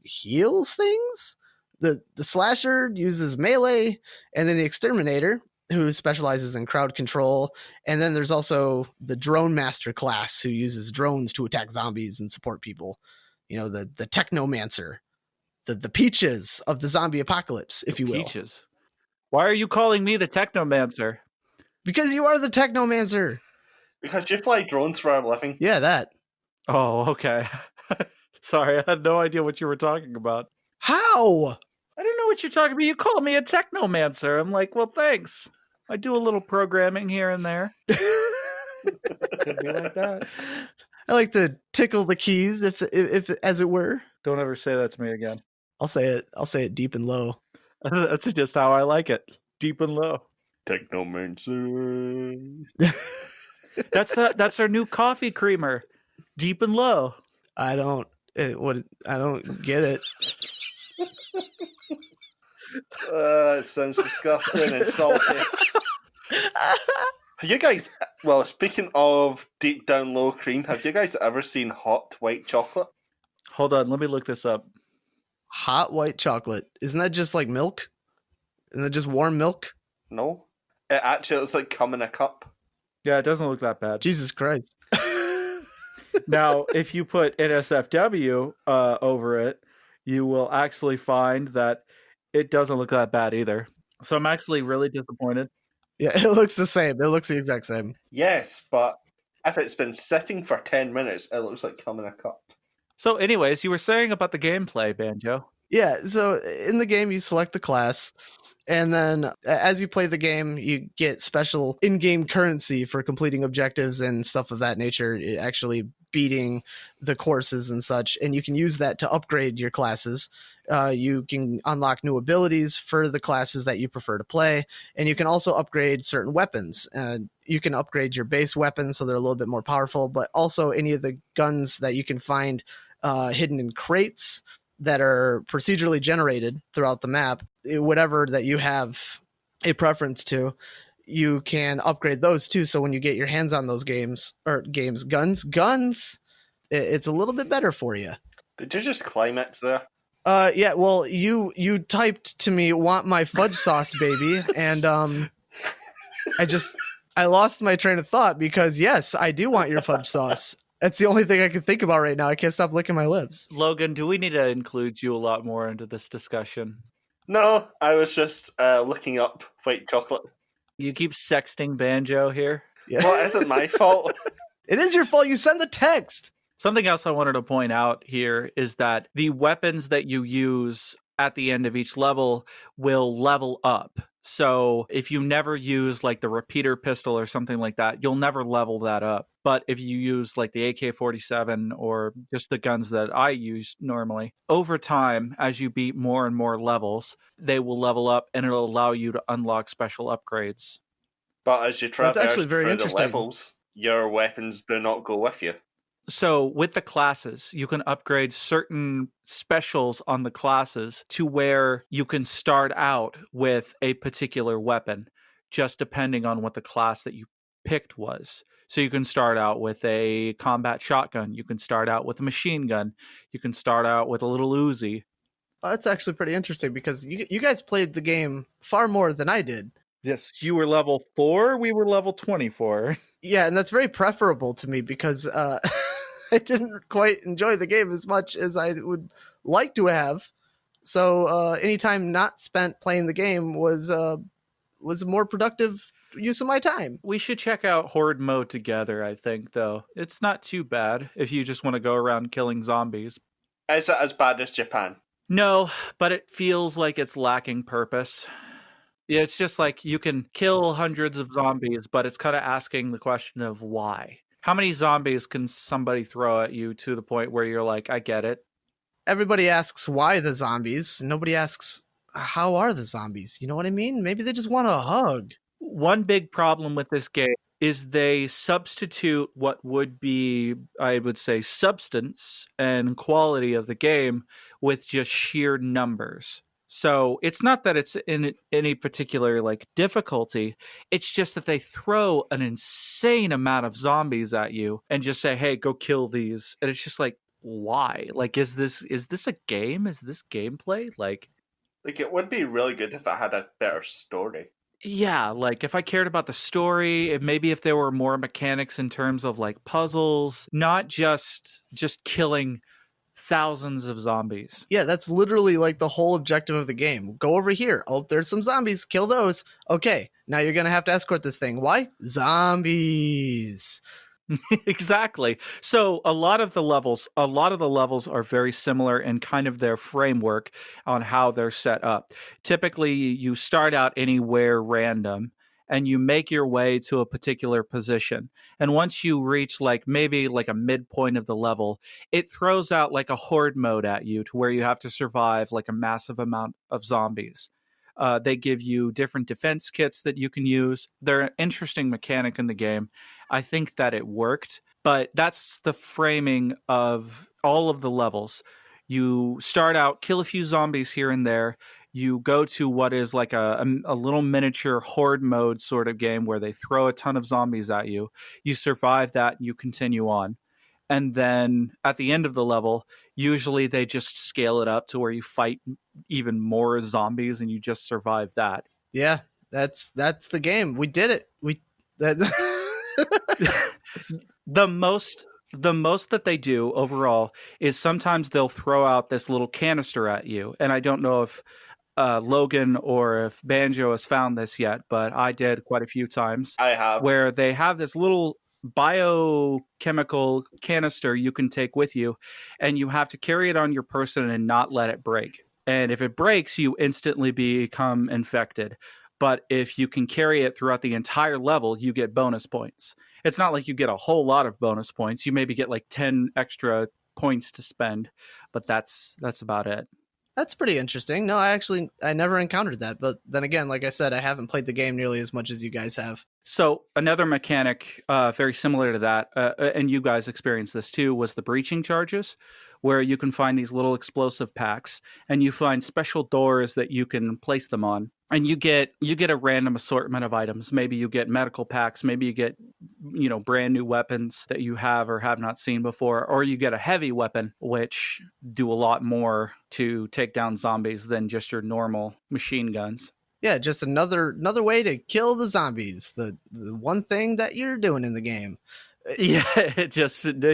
heals things. The slasher uses melee. And then the exterminator, who specializes in crowd control. And then there's also the drone master class, who uses drones to attack zombies and support people. The technomancer. The peaches of the zombie apocalypse, if you will. Peaches. Why are you calling me the technomancer? Because you are the technomancer. Because you fly drones for a living. Yeah, that. Oh, okay. Sorry, I had no idea what you were talking about. How? I don't know what you're talking about. You call me a technomancer. I'm like, well, thanks. I do a little programming here and there. Could be like that. I like to tickle the keys, if as it were. Don't ever say that to me again. I'll say it deep and low. That's just how I like it. Deep and low. Technomancer. That's our new coffee creamer. Deep and low. I don't get it. It sounds disgusting and salty. Have you guys, well, speaking of deep down low cream, have you guys ever seen hot white chocolate? Hold on, let me look this up. Hot white chocolate. Isn't that just like milk? Isn't that just warm milk? No. It actually looks like cum in a cup. Yeah, it doesn't look that bad. Jesus Christ. Now, if you put NSFW over it, you will actually find that it doesn't look that bad either. So I'm actually really disappointed. Yeah, it looks the same. It looks the exact same. Yes, but if it's been sitting for 10 minutes, it looks like cum in a cup. So anyways, you were saying about the gameplay, Banjo. Yeah, so in the game, you select the class, and then as you play the game, you get special in-game currency for completing objectives and stuff of that nature, actually beating the courses and such, and you can use that to upgrade your classes. You can unlock new abilities for the classes that you prefer to play, and you can also upgrade certain weapons. You can upgrade your base weapons so they're a little bit more powerful, but also any of the guns that you can find hidden in crates that are procedurally generated throughout the map, whatever that you have a preference to, you can upgrade those too. So when you get your hands on those guns, it's a little bit better for you. Did you just climax there? Yeah, well, you typed to me, "Want my fudge sauce, baby," and I lost my train of thought because yes, I do want your fudge sauce. That's the only thing I can think about right now. I can't stop licking my lips. Logan, do we need to include you a lot more into this discussion? No, I was just looking up white chocolate. You keep sexting Banjo here. Yeah. Well, it isn't my fault. It is your fault. You send the text. Something else I wanted to point out here is that the weapons that you use at the end of each level will level up. So if you never use like the repeater pistol or something like that, you'll never level that up. But if you use like the AK-47 or just the guns that I use normally, over time, as you beat more and more levels, they will level up and it'll allow you to unlock special upgrades. But as you That's actually traverse very through the interesting. levels, your weapons do not go with you. So with the classes, you can upgrade certain specials on the classes to where you can start out with a particular weapon, just depending on what the class that you picked was. So you can start out with a combat shotgun. You can start out with a machine gun. You can start out with a little Uzi. That's actually pretty interesting because you guys played the game far more than I did. Yes, you were level 4. We were level 24. Yeah, and that's very preferable to me because I didn't quite enjoy the game as much as I would like to have. So any time not spent playing the game was a more productive use of my time. We should check out Horde mode together, I think, though. It's not too bad if you just want to go around killing zombies. Is it as bad as Japan? No, but it feels like it's lacking purpose. Yeah, it's just like you can kill hundreds of zombies, but it's kind of asking the question of why. How many zombies can somebody throw at you to the point where you're like, I get it? Everybody asks why the zombies. Nobody asks how are the zombies. You know what I mean? Maybe they just want a hug. One big problem with this game is they substitute what would be, I would say, substance and quality of the game with just sheer numbers. So it's not that it's in any particular like difficulty. It's just that they throw an insane amount of zombies at you and just say, "Hey, go kill these." And it's just like, why? Like, is this a game? Is this gameplay? Like it would be really good if it had a better story. yeah, like if I cared about the story, maybe if there were more mechanics in terms of like puzzles, not just killing thousands of zombies. Yeah, that's literally like the whole objective of the game. Go over here. Oh, there's some zombies. Kill those. Okay, now you're going to have to escort this thing. Why? Zombies. Exactly. So a lot of the levels are very similar in kind of their framework on how they're set up. Typically, you start out anywhere random and you make your way to a particular position. And once you reach like maybe like a midpoint of the level, it throws out like a horde mode at you to where you have to survive like a massive amount of zombies. They give you different defense kits that you can use. They're an interesting mechanic in the game. I think that it worked, but that's the framing of all of the levels. You start out, kill a few zombies here and there. You go to what is like a little miniature horde mode sort of game where they throw a ton of zombies at you. You survive that, and you continue on. And then at the end of the level, usually they just scale it up to where you fight even more zombies and you just survive that. Yeah, that's the game. We did it. The most that they do overall is sometimes they'll throw out this little canister at you. And I don't know if Logan or if Banjo has found this yet, but I did quite a few times. I have. Where they have this little biochemical canister you can take with you, and you have to carry it on your person and not let it break. And if it breaks, you instantly become infected. But if you can carry it throughout the entire level, you get bonus points. It's not like you get a whole lot of bonus points. You maybe get like 10 extra points to spend, but that's about it. That's pretty interesting. No, I never encountered that. But then again, like I said, I haven't played the game nearly as much as you guys have. So another mechanic very similar to that, and you guys experienced this too, was the breaching charges, where you can find these little explosive packs, and you find special doors that you can place them on. And you get a random assortment of items. Maybe you get medical packs. Maybe you get, brand new weapons that you have or have not seen before. Or you get a heavy weapon, which do a lot more to take down zombies than just your normal machine guns. Yeah, just another way to kill the zombies. The one thing that you're doing in the game. Yeah, it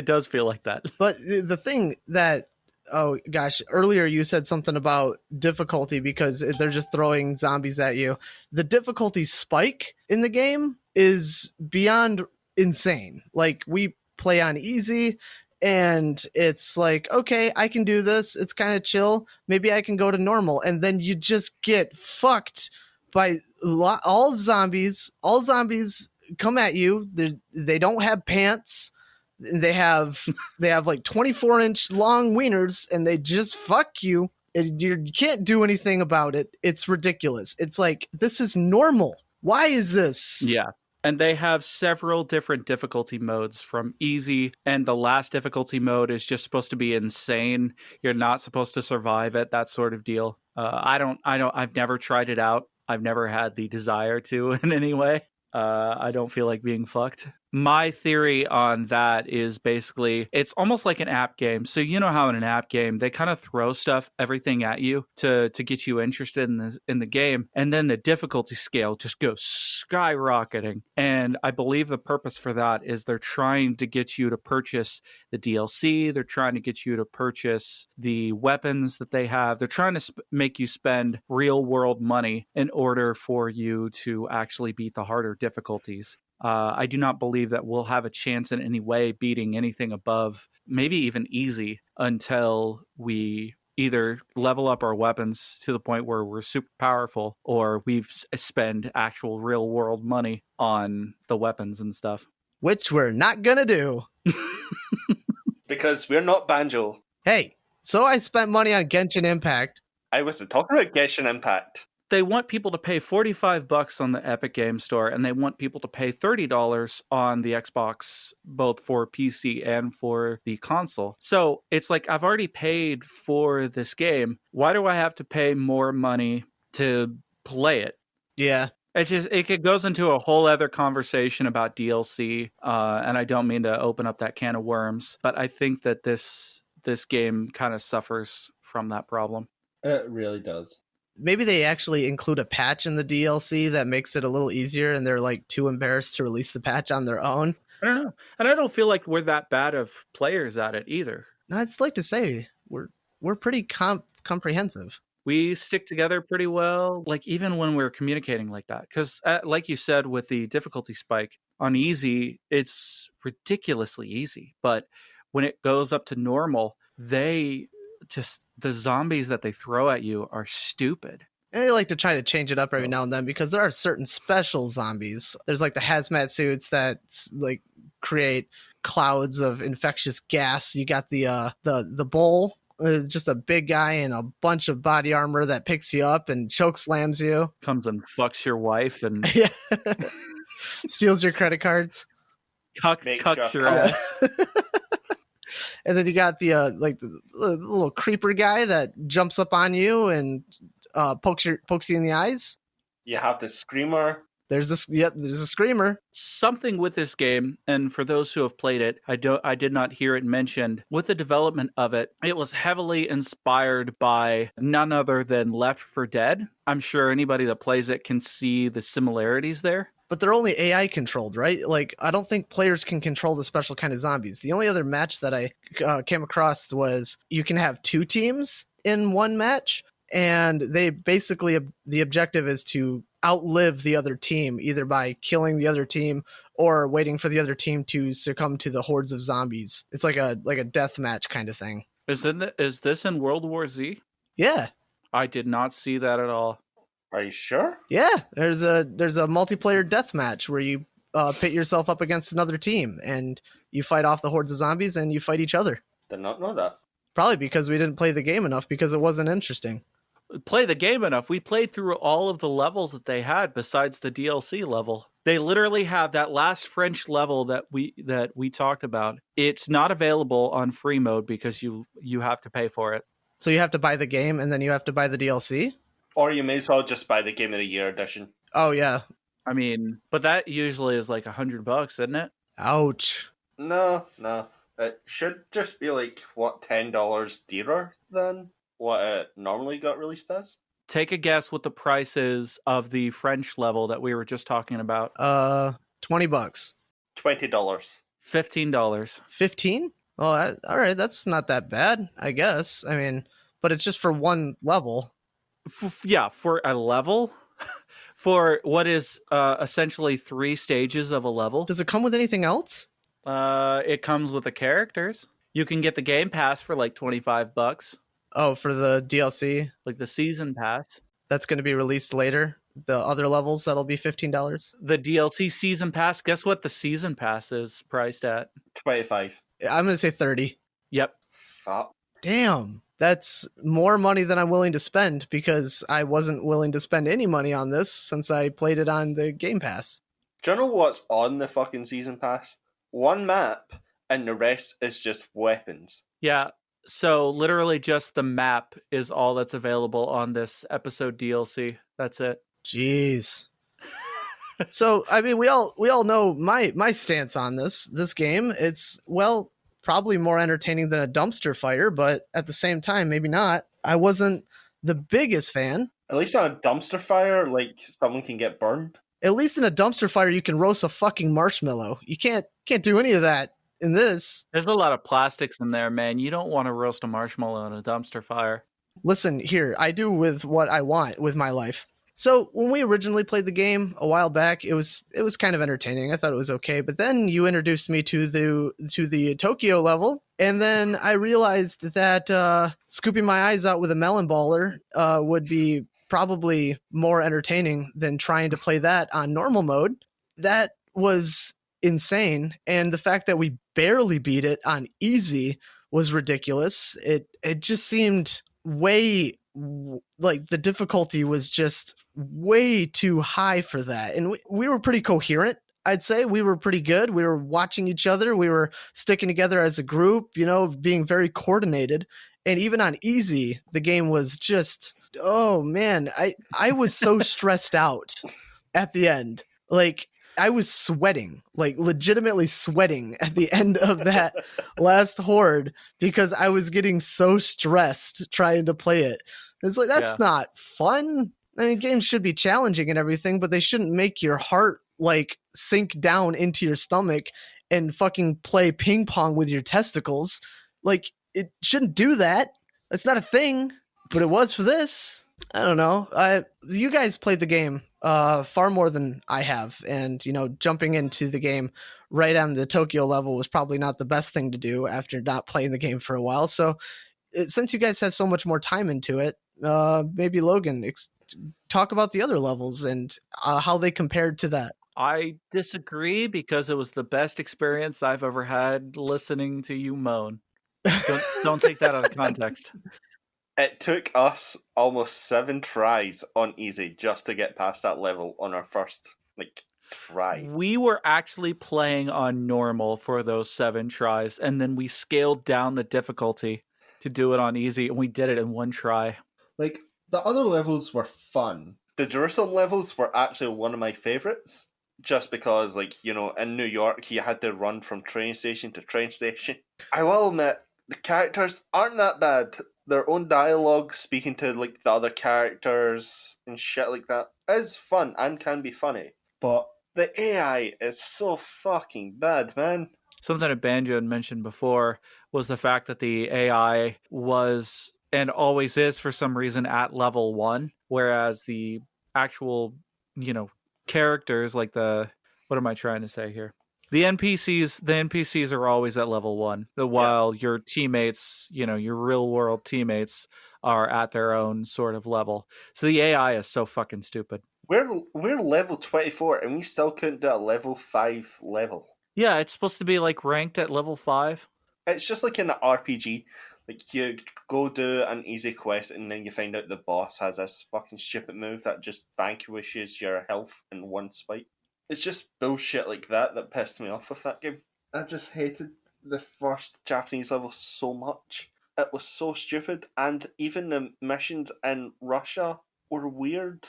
does feel like that. But the thing that, oh gosh, earlier you said something about difficulty because they're just throwing zombies at you. The difficulty spike in the game is beyond insane. Like, we play on easy, and it's like, okay, I can do this. It's kind of chill. Maybe I can go to normal. And then you just get fucked by all zombies. All zombies come at you. They don't have pants. They have like 24-inch long wieners, and they just fuck you. You can't do anything about it. It's ridiculous. It's like, this is normal. Why is this? Yeah. And they have several different difficulty modes from easy, and the last difficulty mode is just supposed to be insane. You're not supposed to survive it, that sort of deal. I've never tried it out. I've never had the desire to in any way. I don't feel like being fucked. My theory on that is basically it's almost like an app game. So you know how in an app game they kind of throw everything at you to get you interested in the game, and then the difficulty scale just goes skyrocketing. And I believe the purpose for that is they're trying to get you to purchase the DLC. They're trying to get you to purchase the weapons that they have. They're trying to make you spend real world money in order for you to actually beat the harder difficulties. I do not believe that we'll have a chance in any way beating anything above maybe even easy until we either level up our weapons to the point where we're super powerful, or we've spend actual real world money on the weapons and stuff. Which we're not gonna do. Because we're not Banjo. Hey, so I spent money on Genshin Impact. I wasn't talking about Genshin Impact. They want people to pay $45 on the Epic Game Store, and they want people to pay $30 on the Xbox, both for PC and for the console. So it's like, I've already paid for this game. Why do I have to pay more money to play it? Yeah. It goes into a whole other conversation about DLC, and I don't mean to open up that can of worms, but I think that this game kind of suffers from that problem. It really does. Maybe they actually include a patch in the DLC that makes it a little easier, and they're like too embarrassed to release the patch on their own. I don't know. And I don't feel like we're that bad of players at it either. No, I'd like to say we're pretty comprehensive. We stick together pretty well, like even when we're communicating like that. Because like you said, with the difficulty spike on easy, it's ridiculously easy. But when it goes up to normal, the zombies that they throw at you are stupid. And they like to try to change it up every now and then, because there are certain special zombies. There's like the hazmat suits that like create clouds of infectious gas. You got the bull, just a big guy in a bunch of body armor that picks you up and choke slams you. Comes and fucks your wife and yeah. Steals your credit cards. Cucks your ass. And then you got the little creeper guy that jumps up on you and pokes you in the eyes. You have the screamer. There's a screamer. Something with this game, and for those who have played it, I did not hear it mentioned. With the development of it, it was heavily inspired by none other than Left 4 Dead. I'm sure anybody that plays it can see the similarities there. But they're only AI controlled, right? Like, I don't think players can control the special kind of zombies. The only other match that I came across was you can have two teams in one match, and they basically, the objective is to outlive the other team, either by killing the other team or waiting for the other team to succumb to the hordes of zombies. It's like a death match kind of thing. Is this in World War Z? Yeah. I did not see that at all. Are you sure? Yeah, there's a multiplayer death match where you pit yourself up against another team and you fight off the hordes of zombies and you fight each other. Did not know that. Probably because we didn't play the game enough, because it wasn't interesting. Play the game enough. We played through all of the levels that they had besides the DLC level. They literally have that last French level that we talked about. It's not available on free mode because you have to pay for it. So you have to buy the game and then you have to buy the DLC? Or you may as well just buy the Game of the Year edition. Oh, yeah. I mean, but that usually is like $100, isn't it? Ouch. No. It should just be like, what, $10 dearer than what it normally got released as? Take a guess what the price is of the French level that we were just talking about. $20. $20. $15. 15? Oh, all right. That's not that bad, I guess. I mean, but it's just for one level. For a level? For what is essentially 3 stages of a level. Does it come with anything else? It comes with the characters. You can get the Game Pass for like $25, Oh, for the DLC, like the season pass. that's going to be released later. The other levels, that'll be $15. The DLC season pass. Guess what the season pass is priced at? 25. I'm going to say 30. Yep. Fuck. Damn. That's more money than I'm willing to spend because I wasn't willing to spend any money on this since I played it on the Game Pass. Do you know what's on the fucking season pass? One map, and the rest is just weapons. Yeah. So literally just the map is all that's available on this episode DLC. That's it. Jeez. So, I mean, we all know my stance on this game. It's, well, probably more entertaining than a dumpster fire, but at the same time, maybe not. I wasn't the biggest fan. At least on a dumpster fire, like, someone can get burned. At least in a dumpster fire, you can roast a fucking marshmallow. You can't do any of that in this. There's a lot of plastics in there, man. You don't want to roast a marshmallow in a dumpster fire. Listen, here, I do with what I want with my life. So when we originally played the game a while back, it was kind of entertaining. I thought it was okay, but then you introduced me to the Tokyo level, and then I realized that scooping my eyes out with a melon baller would be probably more entertaining than trying to play that on normal mode. That was insane, and the fact that we barely beat it on easy was ridiculous. It just seemed way, like, the difficulty was just way too high for that. And we were pretty coherent. I'd say we were pretty good. We were watching each other. We were sticking together as a group, being very coordinated. And even on easy, the game was just, oh man, I was so stressed out at the end. Like, I was sweating, like legitimately sweating at the end of that last horde because I was getting so stressed trying to play it. It's like, that's not fun. I mean, games should be challenging and everything, but they shouldn't make your heart like sink down into your stomach and fucking play ping pong with your testicles. Like, it shouldn't do that. That's not a thing, but it was for this. I don't know. You guys played the game far more than I have, and jumping into the game right on the Tokyo level was probably not the best thing to do after not playing the game for a while. So, since you guys have so much more time into it, maybe Logan, talk about the other levels and how they compared to that. I disagree because it was the best experience I've ever had listening to you moan. Don't take that out of context. It took us almost 7 tries on easy just to get past that level on our first, try. We were actually playing on normal for those 7 tries, and then we scaled down the difficulty to do it on easy, and we did it in 1 try. Like, the other levels were fun. The Jerusalem levels were actually one of my favorites, just because, in New York, you had to run from train station to train station. I will admit, the characters aren't that bad. Their own dialogue, speaking to the other characters and shit like that, is fun and can be funny. But the AI is so fucking bad, man. Something that Banjo had mentioned before was the fact that the AI was and always is for some reason at level 1, whereas the actual, characters, like what am I trying to say here? The NPCs are always at level 1, while your teammates, your real world teammates are at their own sort of level. So the AI is so fucking stupid. We're level 24 and we still couldn't do a level 5 level. Yeah, it's supposed to be ranked at level 5. It's just like in an RPG. You go do an easy quest and then you find out the boss has this fucking stupid move that just vanquishes your health in one swipe. It's just bullshit like that pissed me off with that game. I just hated the first Japanese level so much. It was so stupid, and even the missions in Russia were weird.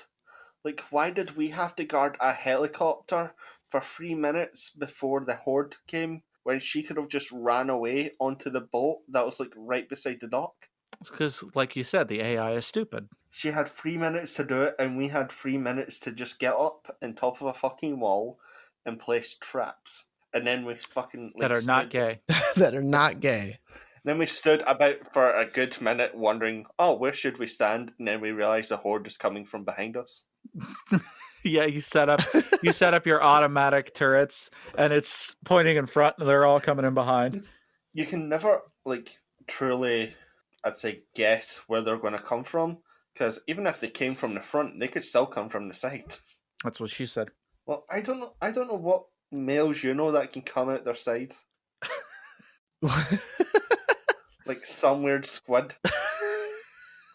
Why did we have to guard a helicopter for 3 minutes before the horde came, when she could have just ran away onto the boat that was right beside the dock? It's because, like you said, the AI is stupid. She had 3 minutes to do it, and we had 3 minutes to just get up on top of a fucking wall and place traps. And then we fucking... that are not gay. That are not gay. Then we stood about for a good minute wondering, where should we stand? And then we realised the horde is coming from behind us. Yeah, you set up your automatic turrets, and it's pointing in front, and they're all coming in behind. you can never, like, truly, I'd say, guess where they're going to come from, because even if they came from the front, they could still come from the side. That's what she said. Well, I don't know. I don't know what males you know that can come out their side, like some weird squid.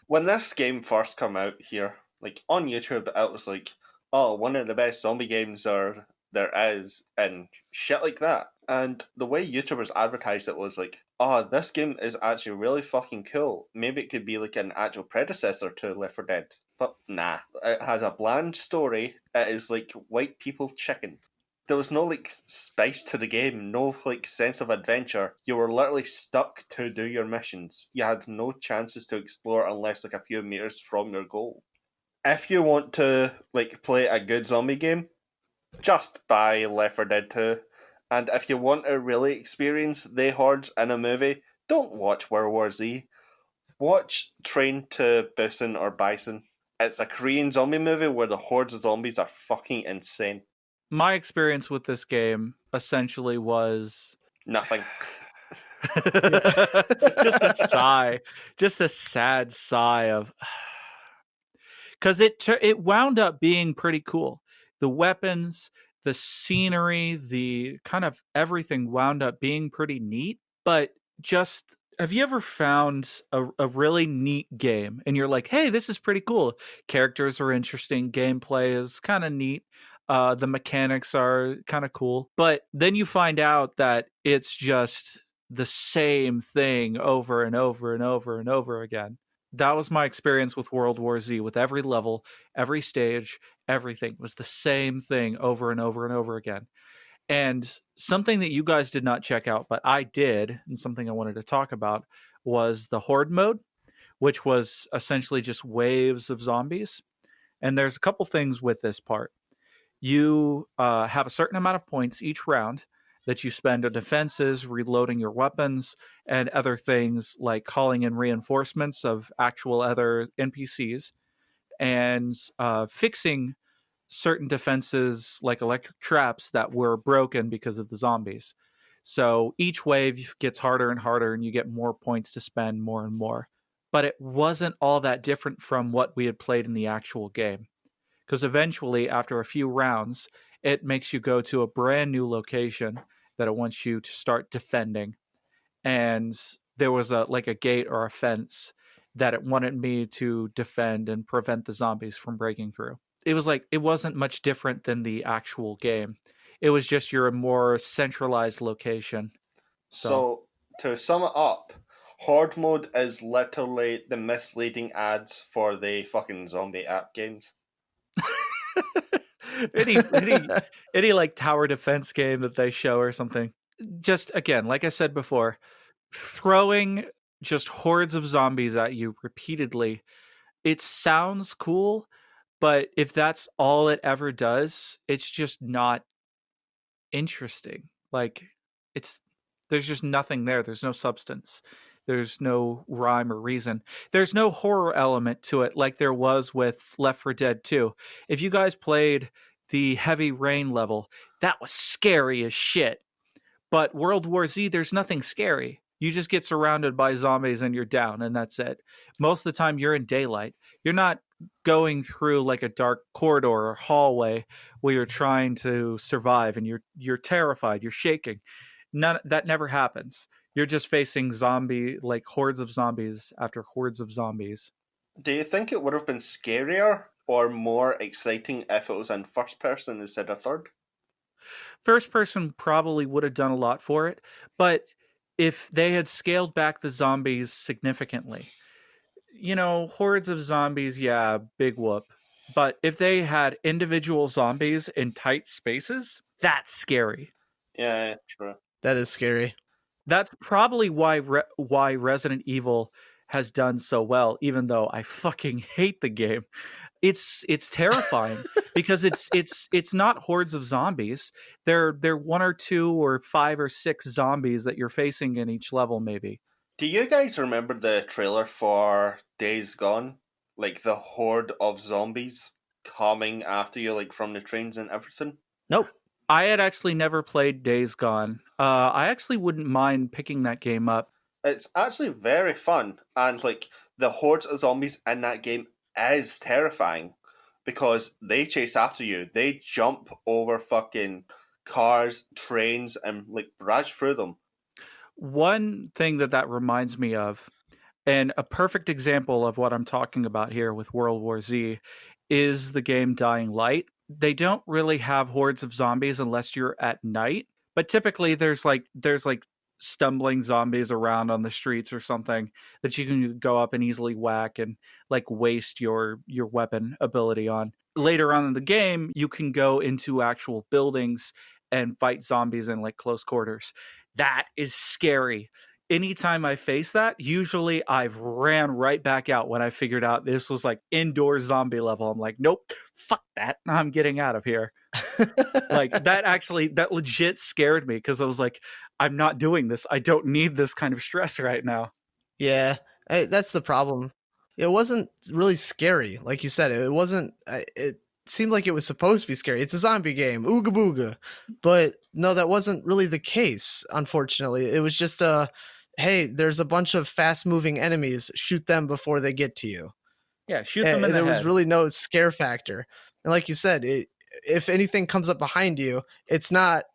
When this game first came out here, like on YouTube, it was like, oh, one of the best zombie games there is, and shit like that. And the way YouTubers advertised it was like, oh, this game is actually really fucking cool. Maybe it could be like an actual predecessor to Left 4 Dead. But nah, it has a bland story. It is like white people chicken. There was no like spice to the game, no like sense of adventure. You were literally stuck to do your missions. You had no chances to explore unless like a few meters from your goal. If you want to like play a good zombie game, just buy Left 4 Dead 2. And if you want to really experience the hordes in a movie, don't watch World War Z. Watch Train to Busan or Bison. It's a Korean zombie movie where the hordes of zombies are fucking insane. My experience with this game essentially was Nothing. just a sigh, just a sad sigh of, because it wound up being pretty cool. The weapons, the scenery, the kind of everything wound up being pretty neat. But just, have you ever found a really neat game and you're like, hey, this is pretty cool. Characters are interesting. Gameplay is kind of neat. The mechanics are kind of cool. But then you find out that it's just the same thing over and over and over and over again. That was my experience with World War Z. With every level, every stage, everything was the same thing over and over and over again. And something that you guys did not check out, but I did, and something I wanted to talk about, was the Horde mode, which was essentially just waves of zombies. And there's a couple things with this part. You have a certain amount of points each round that you spend on defenses, reloading your weapons, and other things like calling in reinforcements of actual other NPCs, and fixing certain defenses like electric traps that were broken because of the zombies. So each wave gets harder and harder, and you get more points to spend more and more. But it wasn't all that different from what we had played in the actual game. Because eventually, after a few rounds, it makes you go to a brand new location that it wants you to start defending. And there was a gate or a fence that it wanted me to defend and prevent the zombies from breaking through. It was like, it wasn't much different than the actual game. It was just you're a more centralized location. So to sum it up, Horde mode is literally the misleading ads for the fucking zombie app games. any like tower defense game that they show or something. Just again, like I said before, throwing just hordes of zombies at you repeatedly. It sounds cool, but if that's all it ever does, it's just not interesting. Like, there's just nothing there. There's no substance. There's no rhyme or reason. There's no horror element to it like there was with Left 4 Dead 2. If you guys played the Heavy Rain level, that was scary as shit. But World War Z, there's nothing scary. You just get surrounded by zombies and you're down, and that's it. Most of the time you're in daylight. You're not going through like a dark corridor or hallway where you're trying to survive and you're terrified, you're shaking. That never happens. You're just facing hordes of zombies after hordes of zombies. Do you think it would have been scarier or more exciting if it was in first person instead of third? First person probably would have done a lot for it, but if they had scaled back the zombies significantly, hordes of zombies, yeah, big whoop. But if they had individual zombies in tight spaces, that's scary. Yeah, true. That is scary. That's probably why Resident Evil has done so well, even though I fucking hate the game. It's terrifying because it's not hordes of zombies. They're 1 or 2 or 5 or 6 zombies that you're facing in each level, maybe. Do you guys remember the trailer for Days Gone? Like the horde of zombies coming after you, like from the trains and everything? Nope. I had actually never played Days Gone. I actually wouldn't mind picking that game up. It's actually very fun, and like the hordes of zombies in that game is terrifying because they chase after you. They jump over fucking cars, trains, and like barrage through them. One thing that reminds me of, and a perfect example of what I'm talking about here with World War Z, is the game Dying Light. They don't really have hordes of zombies unless you're at night, but typically there's like stumbling zombies around on the streets or something that you can go up and easily whack and like waste your weapon ability on. Later on in the game, you can go into actual buildings and fight zombies in like close quarters. That is scary. Anytime I face that, usually I've ran right back out when I figured out this was like indoor zombie level. I'm like, nope, fuck that. I'm getting out of here. Like that legit scared me because I was like, I'm not doing this. I don't need this kind of stress right now. Yeah, that's the problem. It wasn't really scary. Like you said, it wasn't, it seemed like it was supposed to be scary. It's a zombie game, ooga booga. But no, that wasn't really the case, unfortunately. It was just hey, there's a bunch of fast-moving enemies. Shoot them before they get to you. Yeah, shoot them in the head. There was really no scare factor. And like you said, if anything comes up behind you, it's not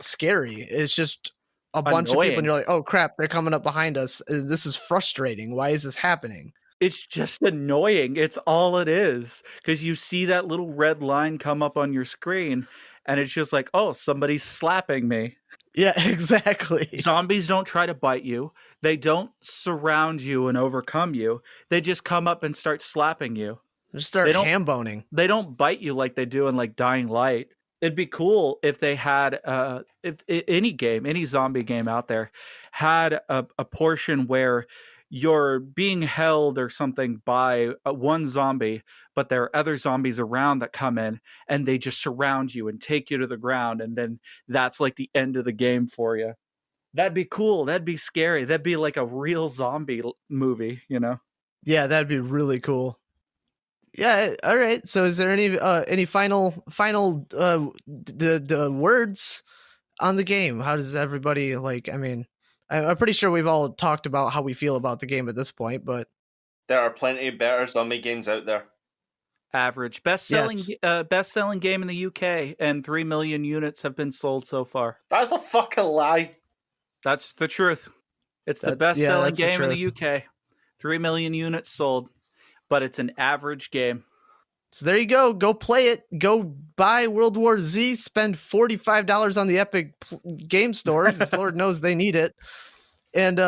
scary. It's just a bunch of people, and you're like, oh crap, they're coming up behind us. This is frustrating. Why is this happening? It's just annoying. It's all it is. Because you see that little red line come up on your screen, and it's just like, oh, somebody's slapping me. Yeah, exactly. Zombies don't try to bite you. They don't surround you and overcome you. They just come up and start slapping you. Just start ham boning. They don't bite you like they do in like Dying Light. It'd be cool if they had if any zombie game out there had a portion where you're being held or something by one zombie, but there are other zombies around that come in and they just surround you and take you to the ground, and then that's like the end of the game for you. That'd be cool. That'd be scary. That'd be like a real zombie movie, you know? Yeah, that'd be really cool. Yeah, all right. So is there any final words on the game? How does everybody like, I mean, I'm pretty sure we've all talked about how we feel about the game at this point, but there are plenty better zombie games out there. Average. Best-selling game in the UK, and 3 million units have been sold so far. That's a fucking lie. That's the truth. It's the best-selling game in the UK. 3 million units sold, but it's an average game. So there you go. Go play it. Go buy World War Z. Spend $45 on the Epic Game Store. Lord knows they need it. And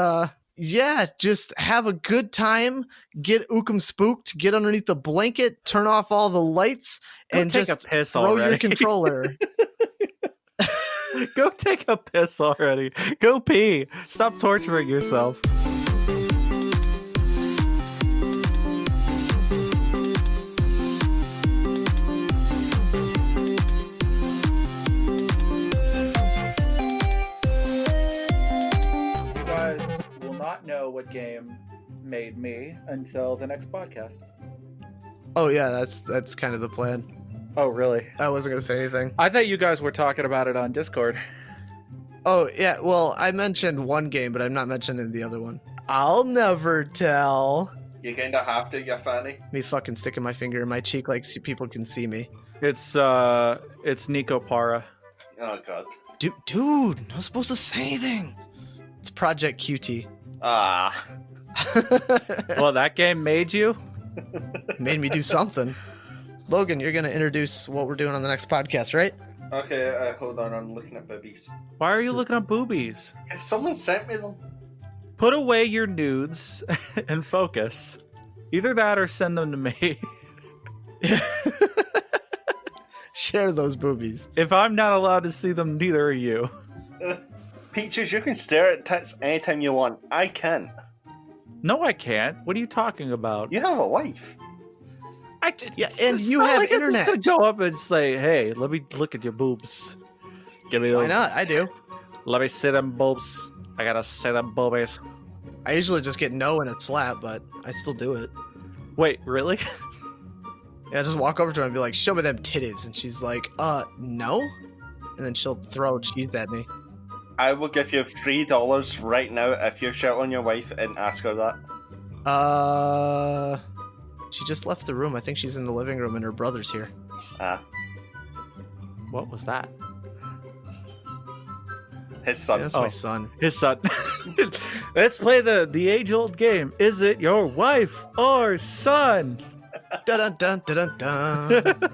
yeah, just have a good time. Get ookum spooked. Get underneath the blanket. Turn off all the lights, and just throw your controller. Go take a piss already. Go pee. Stop torturing yourself. Know what game made me until the next podcast. Oh yeah, that's kind of the plan. Oh really? I wasn't gonna say anything. I thought you guys were talking about it on Discord. Oh yeah, well I mentioned one game, but I'm not mentioning the other one. I'll never tell. You kinda have to, you fanny. Me fucking sticking my finger in my cheek like people can see me. It's Nico Para. Oh god. Dude, not supposed to say anything. It's Project QT. Ah. Well, that game made you? Made me do something. Logan, you're going to introduce what we're doing on the next podcast, right? Okay, hold on. I'm looking at boobies. Why are you looking at boobies? Because someone sent me them. Put away your nudes and focus. Either that or send them to me. Share those boobies. If I'm not allowed to see them, neither are you. Peaches, you can stare at tits anytime you want. I can't. No, I can't. What are you talking about? You have a wife. And you have internet. I'm just gonna go up and say, "Hey, let me look at your boobs. Give me those." Why not? I do. Let me see them boobs. I gotta see them boobies. I usually just get no and a slap, but I still do it. Wait, really? Yeah, I just walk over to her and be like, "Show me them titties," and she's like, no. and then she'll throw cheese at me. I will give you $3 right now if you shout on your wife and ask her that. She just left the room. I think she's in the living room and her brother's here. What was that? His son. Yeah, that's my son. His son. Let's play the age-old game. Is it your wife or son? Dun dun dun dun dun.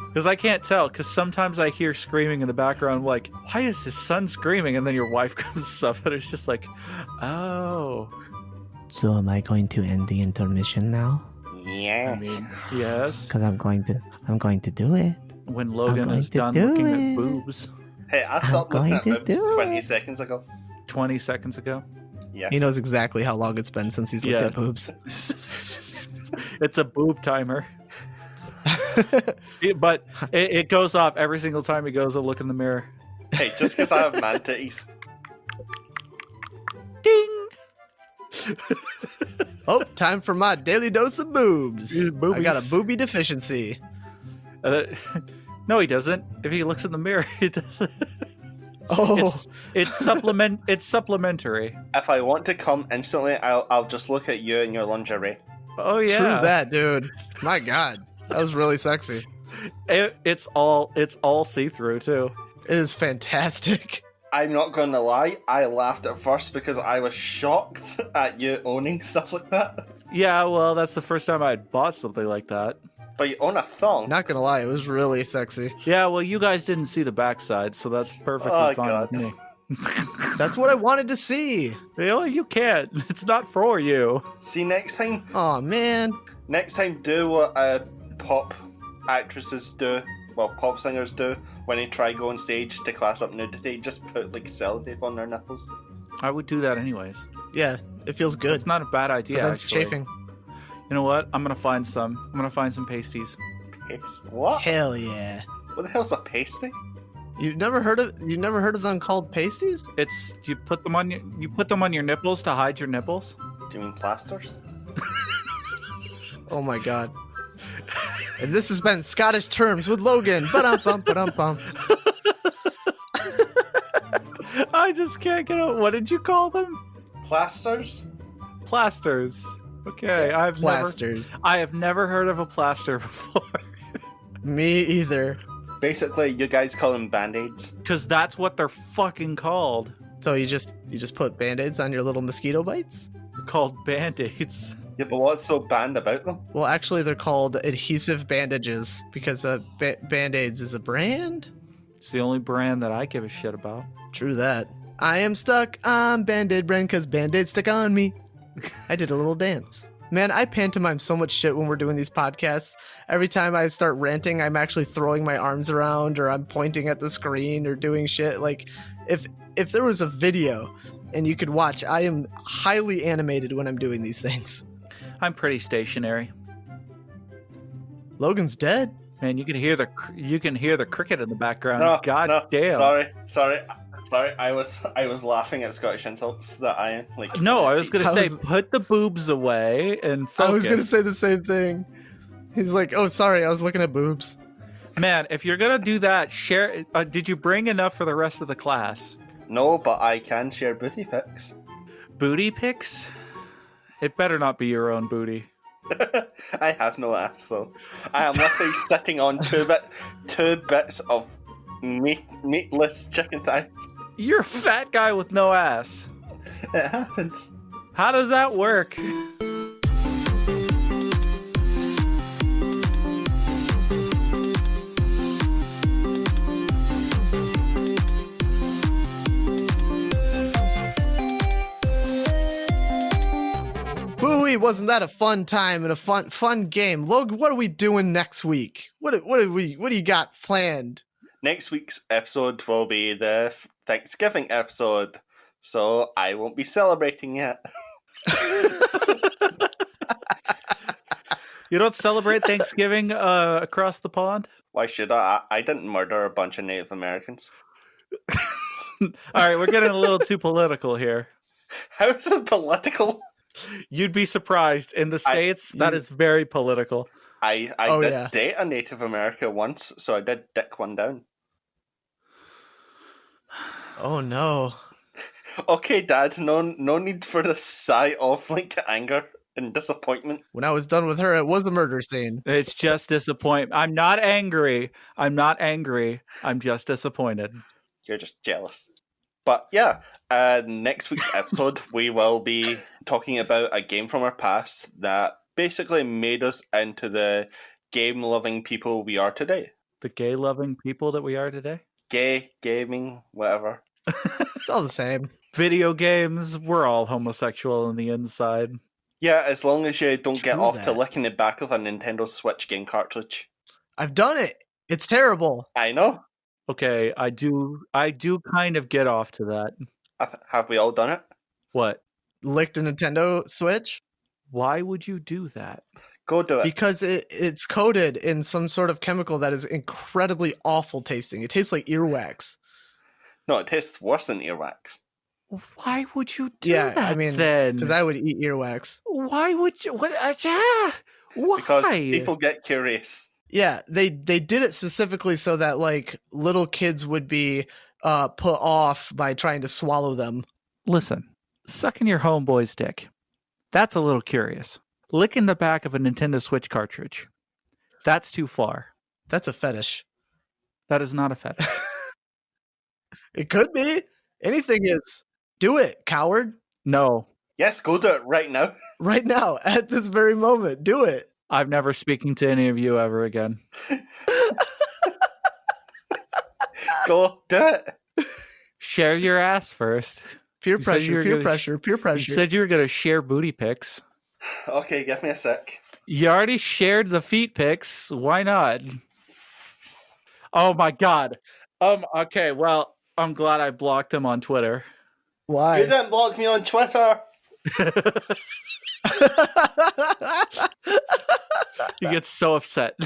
Because I can't tell. Because sometimes I hear screaming in the background. I'm like, why is his son screaming? And then your wife comes up, and it's just like, oh. So am I going to end the intermission now? Yeah. I mean, yes. Because I'm going to do it. When Logan is done do looking it. at boobs Hey, I stopped looking at going to boobs do 20 it. seconds ago. 20 seconds ago. Yes. He knows exactly how long it's been since he's looked Yeah. at boobs. It's a boob timer. But it goes off every single time he goes to look in the mirror. Hey, just because I have man titties. Ding! Oh, time for my daily dose of boobs. I got a Boobies. booby deficiency. No, he doesn't. If he looks in the mirror, he doesn't. Oh, It's supplementary. If I want to come instantly, I'll just look at you in your lingerie. Oh yeah. true that, dude. My God, that was really sexy. It's all see-through too. It is fantastic. I'm not gonna lie, I laughed at first because I was shocked at you owning stuff like that. Yeah, well, that's the first time I'd bought something like that. But you own a thong. Not gonna lie, it was really sexy. Yeah, well, you guys didn't see the backside, so that's perfectly Oh, fine God. with me. That's what I wanted to see. Well, you can't. It's not for you. See, next time do what pop actresses do, well, pop singers do, when they try go on stage to class up nudity, just put like sellotape on their nipples. I would do that anyways. Yeah, it feels good. It's not a bad idea, Prevents actually. chafing. You know what? I'm gonna find some. I'm gonna find some pasties. What? Hell yeah. What the hell's a pasty? You've never heard of them called pasties? It's you put them on your nipples to hide your nipples. Do you mean plasters? Oh my God. And this has been Scottish Terms with Logan. Ba-dum-bum, ba-dum-bum. I just can't get out. What did you call them? Plasters? Plasters. Okay, Plasters. I have never heard of a plaster before. Me either. Basically, you guys call them band-aids. Because that's what they're fucking called. So you just put band-aids on your little mosquito bites? They're called band-aids. Yeah, but what's so banned about them? Well, actually, they're called adhesive bandages because Band-Aids is a brand. It's the only brand that I give a shit about. True that. I am stuck on Band-Aid brand because Band-Aid stuck on me. I did a little dance. Man, I pantomime so much shit when we're doing these podcasts. Every time I start ranting, I'm actually throwing my arms around or I'm pointing at the screen or doing shit. Like, if there was a video and you could watch, I am highly animated when I'm doing these things. I'm pretty stationary. Logan's dead. Man, you can hear the cricket in the background. No, God no, damn. Sorry. I was laughing at Scottish insults that I like. No, I was gonna I say was- put the boobs away and focus. I was going to say the same thing. He's like, oh, sorry, I was looking at boobs. Man, if you're gonna do that, share. Did you bring enough for the rest of the class? No, but I can share booty pics. Booty pics? It better not be your own booty. I have no ass though. I am literally sitting on two bits of meatless chicken thighs. You're a fat guy with no ass. It happens. How does that work? Booey, wasn't that a fun time and a fun game? Logan, what are we doing next week? What do you got planned? Next week's episode will be the Thanksgiving episode, so I won't be celebrating yet. You don't celebrate Thanksgiving across the pond? Why should I? I didn't murder a bunch of Native Americans. All right, we're getting a little too political here. How is it political? You'd be surprised. In the States, that is very political. I did date a Native American once, so I did dick one down. Oh no. Okay, Dad, no need for the sigh of like anger and disappointment. When I was done with her, it was the murder scene. It's just disappointment. I'm not angry. I'm just disappointed. You're just jealous. But yeah, next week's episode, we will be talking about a game from our past that basically made us into the game-loving people we are today. The gay-loving people that we are today? Gay, gaming, whatever. It's all the same. Video games, we're all homosexual on the inside. Yeah, as long as you don't get True off to that. licking the back of a Nintendo Switch game cartridge. I've done it. It's terrible. I know. Okay, I do kind of get off to that. Have we all done it? What? Licked a Nintendo Switch Why would you do that? Go do it. because it's coated in some sort of chemical that is incredibly awful tasting. It tastes like earwax. No, it tastes worse than earwax. Why would you do Yeah, that I mean, then? because I would eat earwax. Why would you? What? Why? Because people get curious. Yeah, they did it specifically so that like little kids would be put off by trying to swallow them. Listen, sucking your homeboy's dick. That's a little curious. Licking the back of a Nintendo Switch cartridge. That's too far. That's a fetish. That is not a fetish. It could be. Anything is. Do it, coward. No, Yes, go do it right now. Right now, at this very moment. Do it. I'm never speaking to any of you ever again. Go do it. Share your ass first. Peer You said you pressure, were peer gonna pressure, peer You pressure. said you were going to share booty pics. Okay, give me a sec. You already shared the feet pics. Why not? Oh my god. Okay, well, I'm glad I blocked him on Twitter. Why? You didn't block me on Twitter. He gets so upset.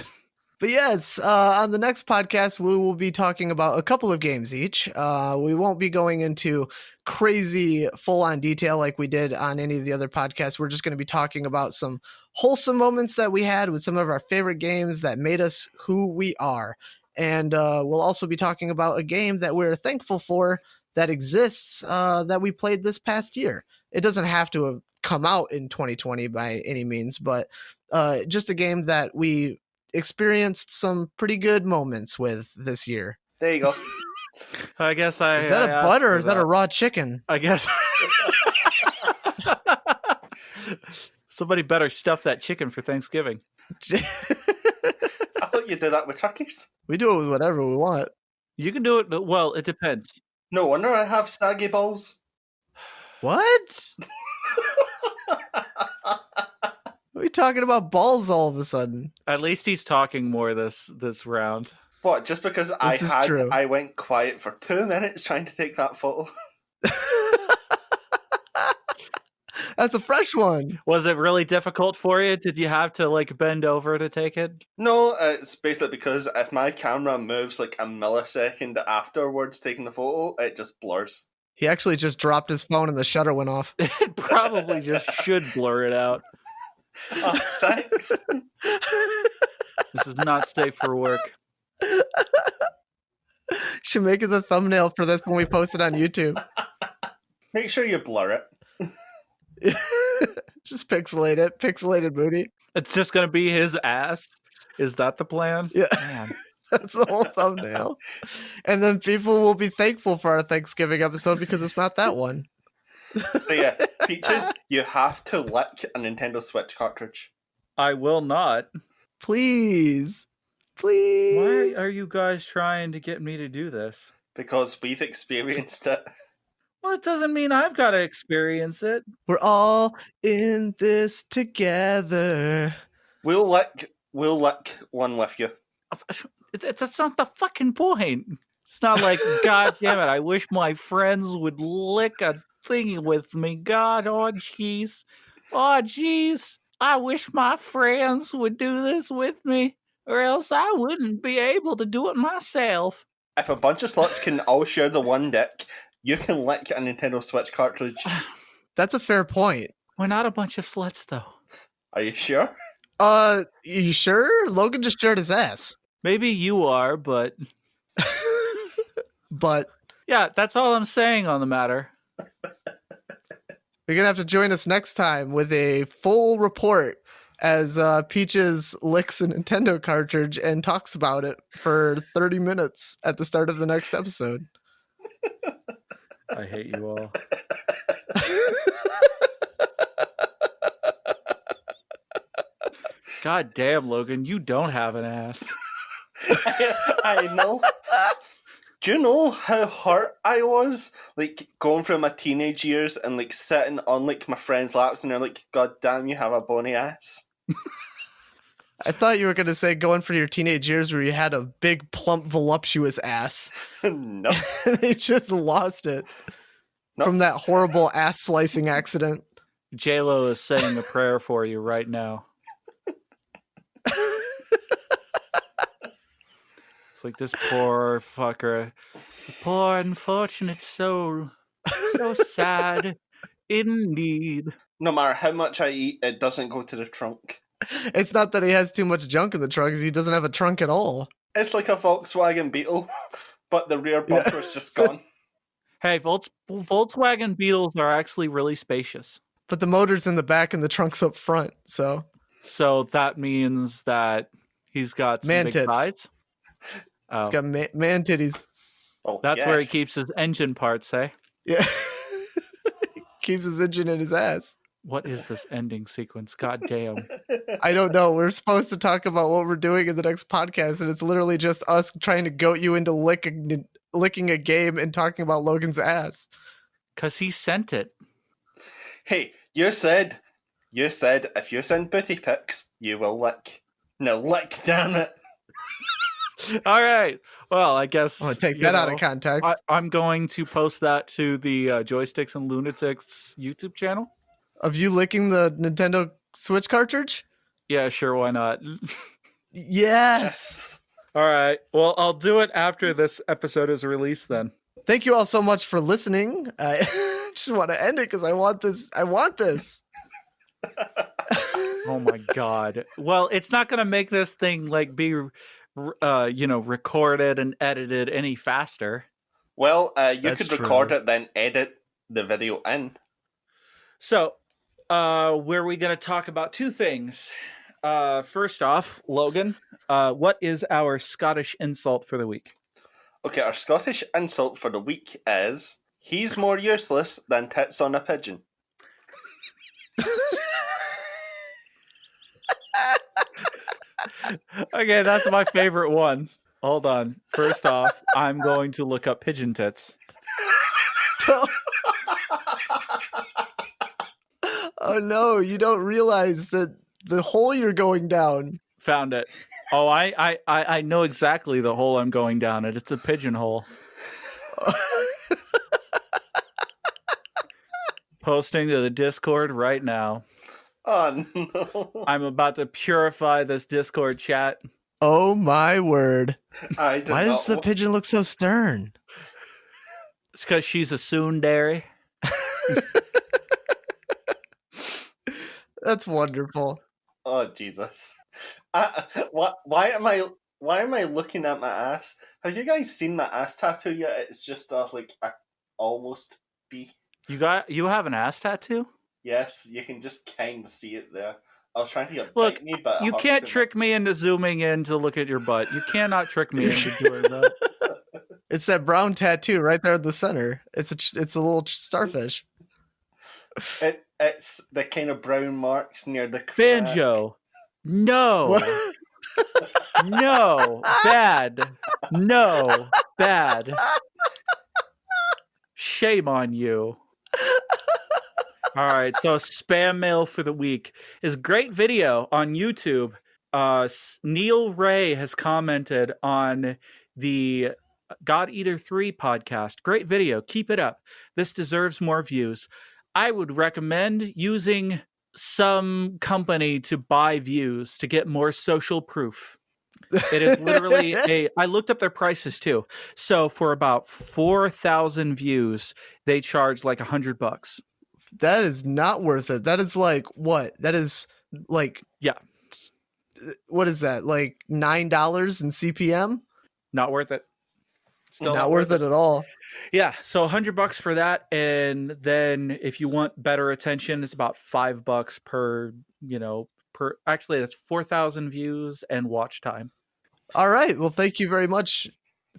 But yes, on the next podcast, we will be talking about a couple of games each. We won't be going into crazy full-on detail like we did on any of the other podcasts. We're just going to be talking about some wholesome moments that we had with some of our favorite games that made us who we are. And we'll also be talking about a game that we're thankful for that exists that we played this past year. It doesn't have to have come out in 2020 by any means, but just a game that we experienced some pretty good moments with this year. There you go. I guess Is that a butt or is that a raw chicken? I guess. Somebody better stuff that chicken for Thanksgiving. I thought you did that with turkeys. We do it with whatever we want. You can do it, but well, it depends. No wonder I have saggy balls. What? What are we talking about balls all of a sudden? At least he's talking more this round. What, just because This is true. I went quiet for 2 minutes trying to take that photo? That's a fresh one. Was it really difficult for you? Did you have to like bend over to take it? No, it's basically because if my camera moves like a millisecond afterwards taking the photo, it just blurs. He actually just dropped his phone and the shutter went off. It probably just should blur it out. Oh, thanks. This is not safe for work. Should make it the thumbnail for this when we post it on YouTube. Make sure you blur it. Just pixelate it. Pixelated booty. It's just gonna be his ass. Is that the plan? Yeah. Man. That's the whole thumbnail. And then people will be thankful for our Thanksgiving episode because it's not that one. So yeah, Peaches, you have to lick a Nintendo Switch cartridge. I will not. Please. Please. Why are you guys trying to get me to do this? Because we've experienced it. Well, it doesn't mean I've got to experience it. We're all in this together. We'll lick one with you. That's not the fucking point. It's not like, God damn it, I wish my friends would lick a thing with me. God, oh jeez. Oh jeez. I wish my friends would do this with me, or else I wouldn't be able to do it myself. If a bunch of sluts can all share the one dick, you can lick a Nintendo Switch cartridge. That's a fair point. We're not a bunch of sluts, though. Are you sure? You sure? Logan just shared his ass. Maybe you are, but But Yeah, that's all I'm saying on the matter. You're going to have to join us next time with a full report as Peaches licks a Nintendo cartridge and talks about it for 30 minutes at the start of the next episode. I hate you all. God damn, Logan, you don't have an ass. I know. Do you know how hurt I was, like, going through my teenage years and, like, sitting on, like, my friends' laps and they're like, God damn, you have a bony ass? I thought you were going to say going for your teenage years where you had a big, plump, voluptuous ass. No. They just lost it from that horrible ass slicing accident. J-Lo is saying a prayer for you right now. It's like this poor fucker. The poor unfortunate soul. So sad. Indeed. No matter how much I eat, it doesn't go to the trunk. It's not that he has too much junk in the trunk, he doesn't have a trunk at all. It's like a Volkswagen Beetle, but the rear bumper's just gone. Hey, Volkswagen Beetles are actually really spacious. But the motor's in the back and the trunk's up front, so. So that means that he's got some big tits. thighs? Oh. He's got man titties. Oh, That's where he keeps his engine parts, eh? Yeah. Keeps his engine in his ass. What is this ending sequence? God damn. I don't know. We're supposed to talk about what we're doing in the next podcast, and it's literally just us trying to goat you into licking a game and talking about Logan's ass. Because he sent it. Hey, you said if you send booty pics, you will lick. Now lick, damn it. All right. Well, I guess I'm gonna take that out of context. I'm going to post that to the Joysticks and Lunatics YouTube channel. Of you licking the Nintendo Switch cartridge? Yeah, sure. Why not? Yes. All right. Well, I'll do it after this episode is released then. Thank you all so much for listening. I just want to end it because I want this. Oh my God. Well, it's not going to make this thing like be, recorded and edited any faster. Well, you That's could record true. it, then edit the video in. So, where we going to talk about two things. First off, Logan, what is our Scottish insult for the week? Okay, our Scottish insult for the week is, he's more useless than tits on a pigeon. Okay, that's my favorite one. Hold on. First off, I'm going to look up pigeon tits. Oh no, you don't realize that the hole you're going down. Found it. Oh, I know exactly the hole I'm going down it. It's a pigeonhole. Posting to the Discord right now. Oh no. I'm about to purify this Discord chat. Oh my word. Why Why does the pigeon look so stern? It's because she's a tsundere. That's wonderful. Oh Jesus! Why am I looking at my ass? Have you guys seen my ass tattoo yet? It's just like a almost B. You have an ass tattoo? Yes, you can just kind of see it there. I was trying to get Look, bite me, but you can't trick me into zooming in to look at your butt. You cannot trick me into doing that. It's that brown tattoo right there in the center. It's a little starfish. It's the kind of brown marks near the crack. Banjo. No. No. Bad. No. Bad. Shame on you. All right, so spam mail for the week is great video on YouTube. Neil Ray has commented on the God Eater 3 podcast. Great video. Keep it up. This deserves more views. I would recommend using some company to buy views to get more social proof. It is literally I looked up their prices too. So for about 4,000 views, they charge like $100. That is not worth it. That is like what? That is like, yeah. What is that? Like $9 in CPM? Not worth it. Still not worth it at all. Yeah, so $100 for that, and then if you want better attention, it's about $5 per. Actually, that's 4,000 views and watch time. All right. Well, thank you very much.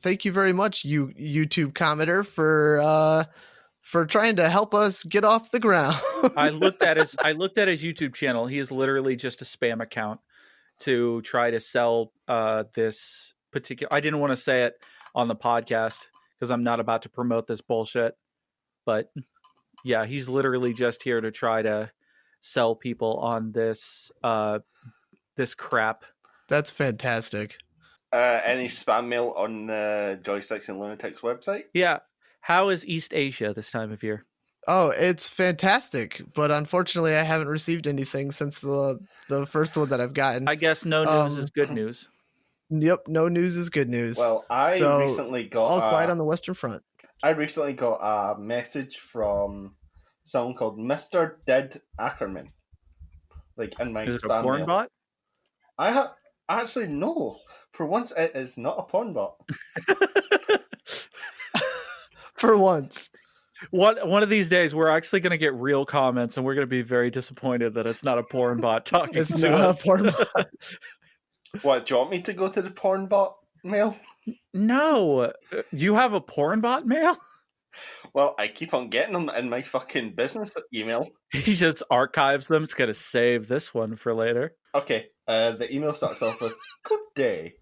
Thank you very much, you YouTube commenter, for trying to help us get off the ground. I looked at his YouTube channel. He is literally just a spam account to try to sell this particular. I didn't want to say it on the podcast because I'm not about to promote this bullshit. But yeah, he's literally just here to try to sell people on this this crap. That's fantastic. Any spam mail on Joysticks and Lunatics website? Yeah. How is East Asia this time of year? Oh, it's fantastic, but unfortunately, I haven't received anything since the first one that I've gotten. I guess no news is good news. Yep, no news is good news. Well, I recently got all quiet on the Western Front. I recently got a message from someone called Mr. Did Ackerman, like in my Is it spam a porn mail. bot? I have actually no. For once, it is not a porn bot. For once. One of these days, we're actually going to get real comments, and we're going to be very disappointed that it's not a porn bot talking It's to not us. a porn bot. What, do you want me to go to the porn bot mail? No, you have a porn bot mail? Well, I keep on getting them in my fucking business email. He just archives them. It's going to save this one for later. Okay, the email starts off with, "Good day.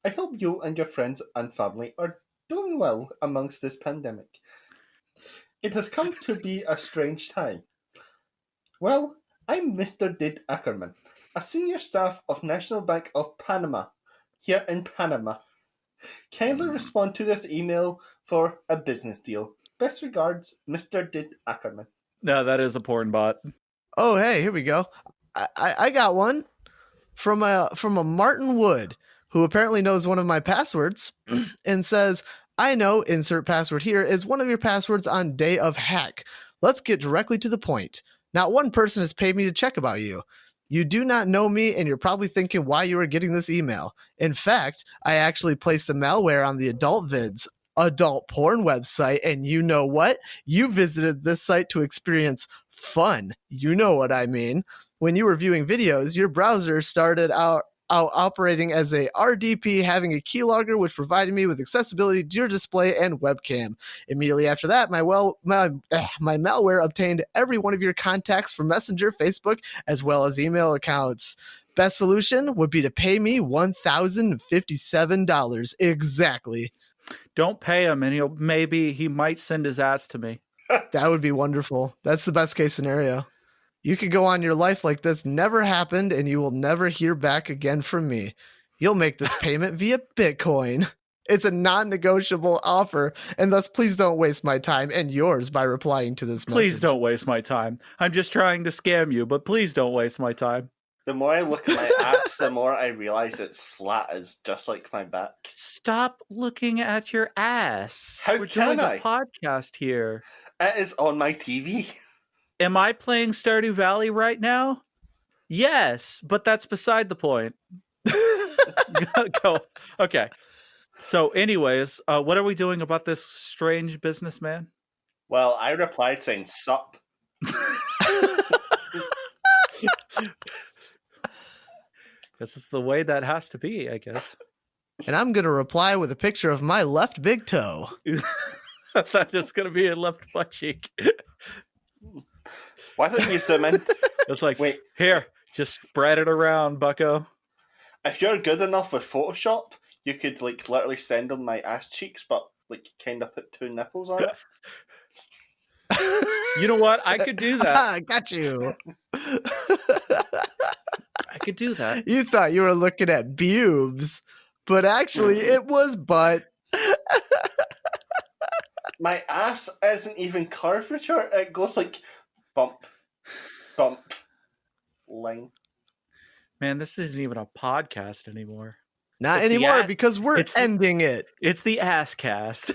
I hope you and your friends and family are doing well amongst this pandemic. It has come to be a strange time. Well, I'm Mr. Did Ackerman, a senior staff of National Bank of Panama, here in Panama. Kindly respond to this email for a business deal. Best regards, Mr. Did Ackerman." No, that is a porn bot. Oh, hey, here we go. I got one from a Martin Wood, who apparently knows one of my passwords and says, "I know insert password here is one of your passwords on day of hack. Let's get directly to the point. Not one person has paid me to check about you. You do not know me, and you're probably thinking why you are getting this email. In fact, I actually placed the malware on the adult porn website, and you know what? You visited this site to experience fun. You know what I mean. When you were viewing videos, your browser started out operating as a RDP, having a keylogger which provided me with accessibility to your display and webcam. Immediately after that, my malware obtained every one of your contacts from Messenger, Facebook, as well as email accounts. Best solution would be to pay me $1,057 exactly." Don't pay him, and maybe he might send his ass to me. That would be wonderful. That's the best case scenario. You could go on your life like this never happened, and you will never hear back again from me. You'll make this payment via Bitcoin. It's a non-negotiable offer, and thus please don't waste my time and yours by replying to this message. Please don't waste my time. I'm just trying to scam you, but please don't waste my time. The more I look at my ass, the more I realize it's flat as just like my back. Stop looking at your ass. How We're can doing I? a podcast here. It is on my TV. Am I playing Stardew Valley right now? Yes, but that's beside the point. Go. Okay. So anyways, what are we doing about this strange businessman? Well, I replied saying, "Sup." This is the way that has to be, I guess. And I'm going to reply with a picture of my left big toe. I thought it was going to be a left butt cheek. Why don't you zoom in? It's like, Wait, here, just spread it around, bucko. if you're good enough with Photoshop, you could like literally send them my ass cheeks, but like kind of put two nipples on it. You know what? I could do that. I got you. I could do that. You thought you were looking at pubes, but actually it was butt. My ass isn't even curvature. It goes like bump, bump, line. Man, this isn't even a podcast anymore. Not It's the anymore ass- because we're it's the- ending it. It's the ass cast.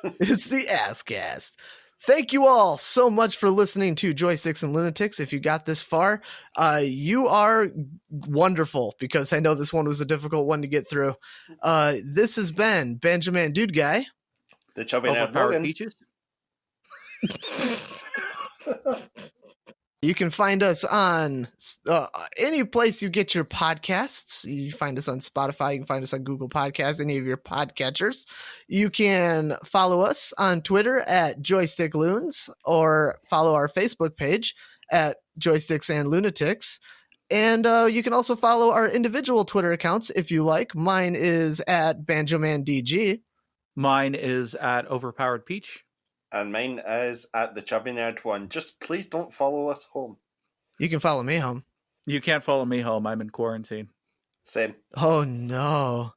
It's the ass cast. Thank you all so much for listening to Joysticks and Lunatics. If you got this far, you are wonderful, because I know this one was a difficult one to get through. This has been BanjomanDudeGuy. The Chubby Nerd Overpowered Logan. Peaches. You can find us on any place you get your podcasts. You find us on Spotify. You can find us on Google Podcasts, any of your podcatchers. You can follow us on Twitter at JoystickLoons, or follow our Facebook page at Joysticks and Lunatics. And you can also follow our individual Twitter accounts if you like. Mine is at BanjomanDG. Mine is at Overpowered Peach. And mine is at the Chubby Nerd one. Just please don't follow us home. You can follow me home. You can't follow me home. I'm in quarantine. Same. Oh no.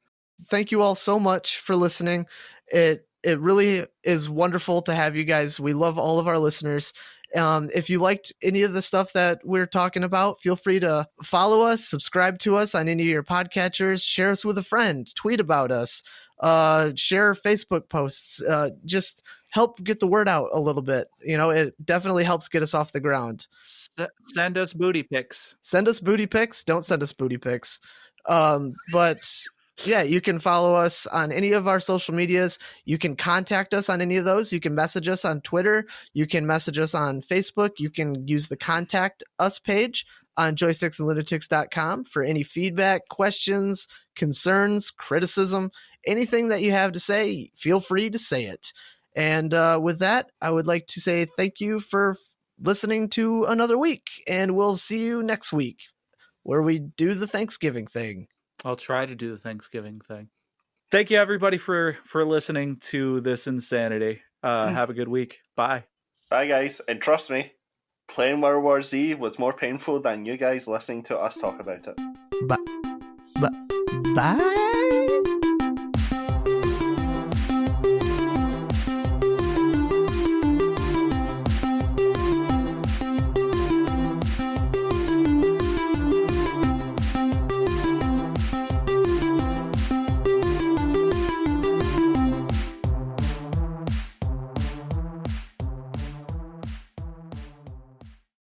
Thank you all so much for listening. It really is wonderful to have you guys. We love all of our listeners. If you liked any of the stuff that we're talking about, feel free to follow us, subscribe to us on any of your podcatchers, share us with a friend, tweet about us, share Facebook posts, just help get the word out a little bit. It definitely helps get us off the ground. Send us booty pics. Send us booty pics. Don't send us booty pics. But yeah, you can follow us on any of our social medias. You can contact us on any of those. You can message us on Twitter. You can message us on Facebook. You can use the contact us page on joysticksandlunatics.com for any feedback, questions, concerns, criticism, anything that you have to say. Feel free to say it. And with that, I would like to say thank you for listening to another week, and we'll see you next week where we do the Thanksgiving thing. I'll try to do the Thanksgiving thing. Thank you, everybody, for listening to this insanity. Have a good week. Bye. Bye, guys. And trust me, playing World War Z was more painful than you guys listening to us talk about it. Bye.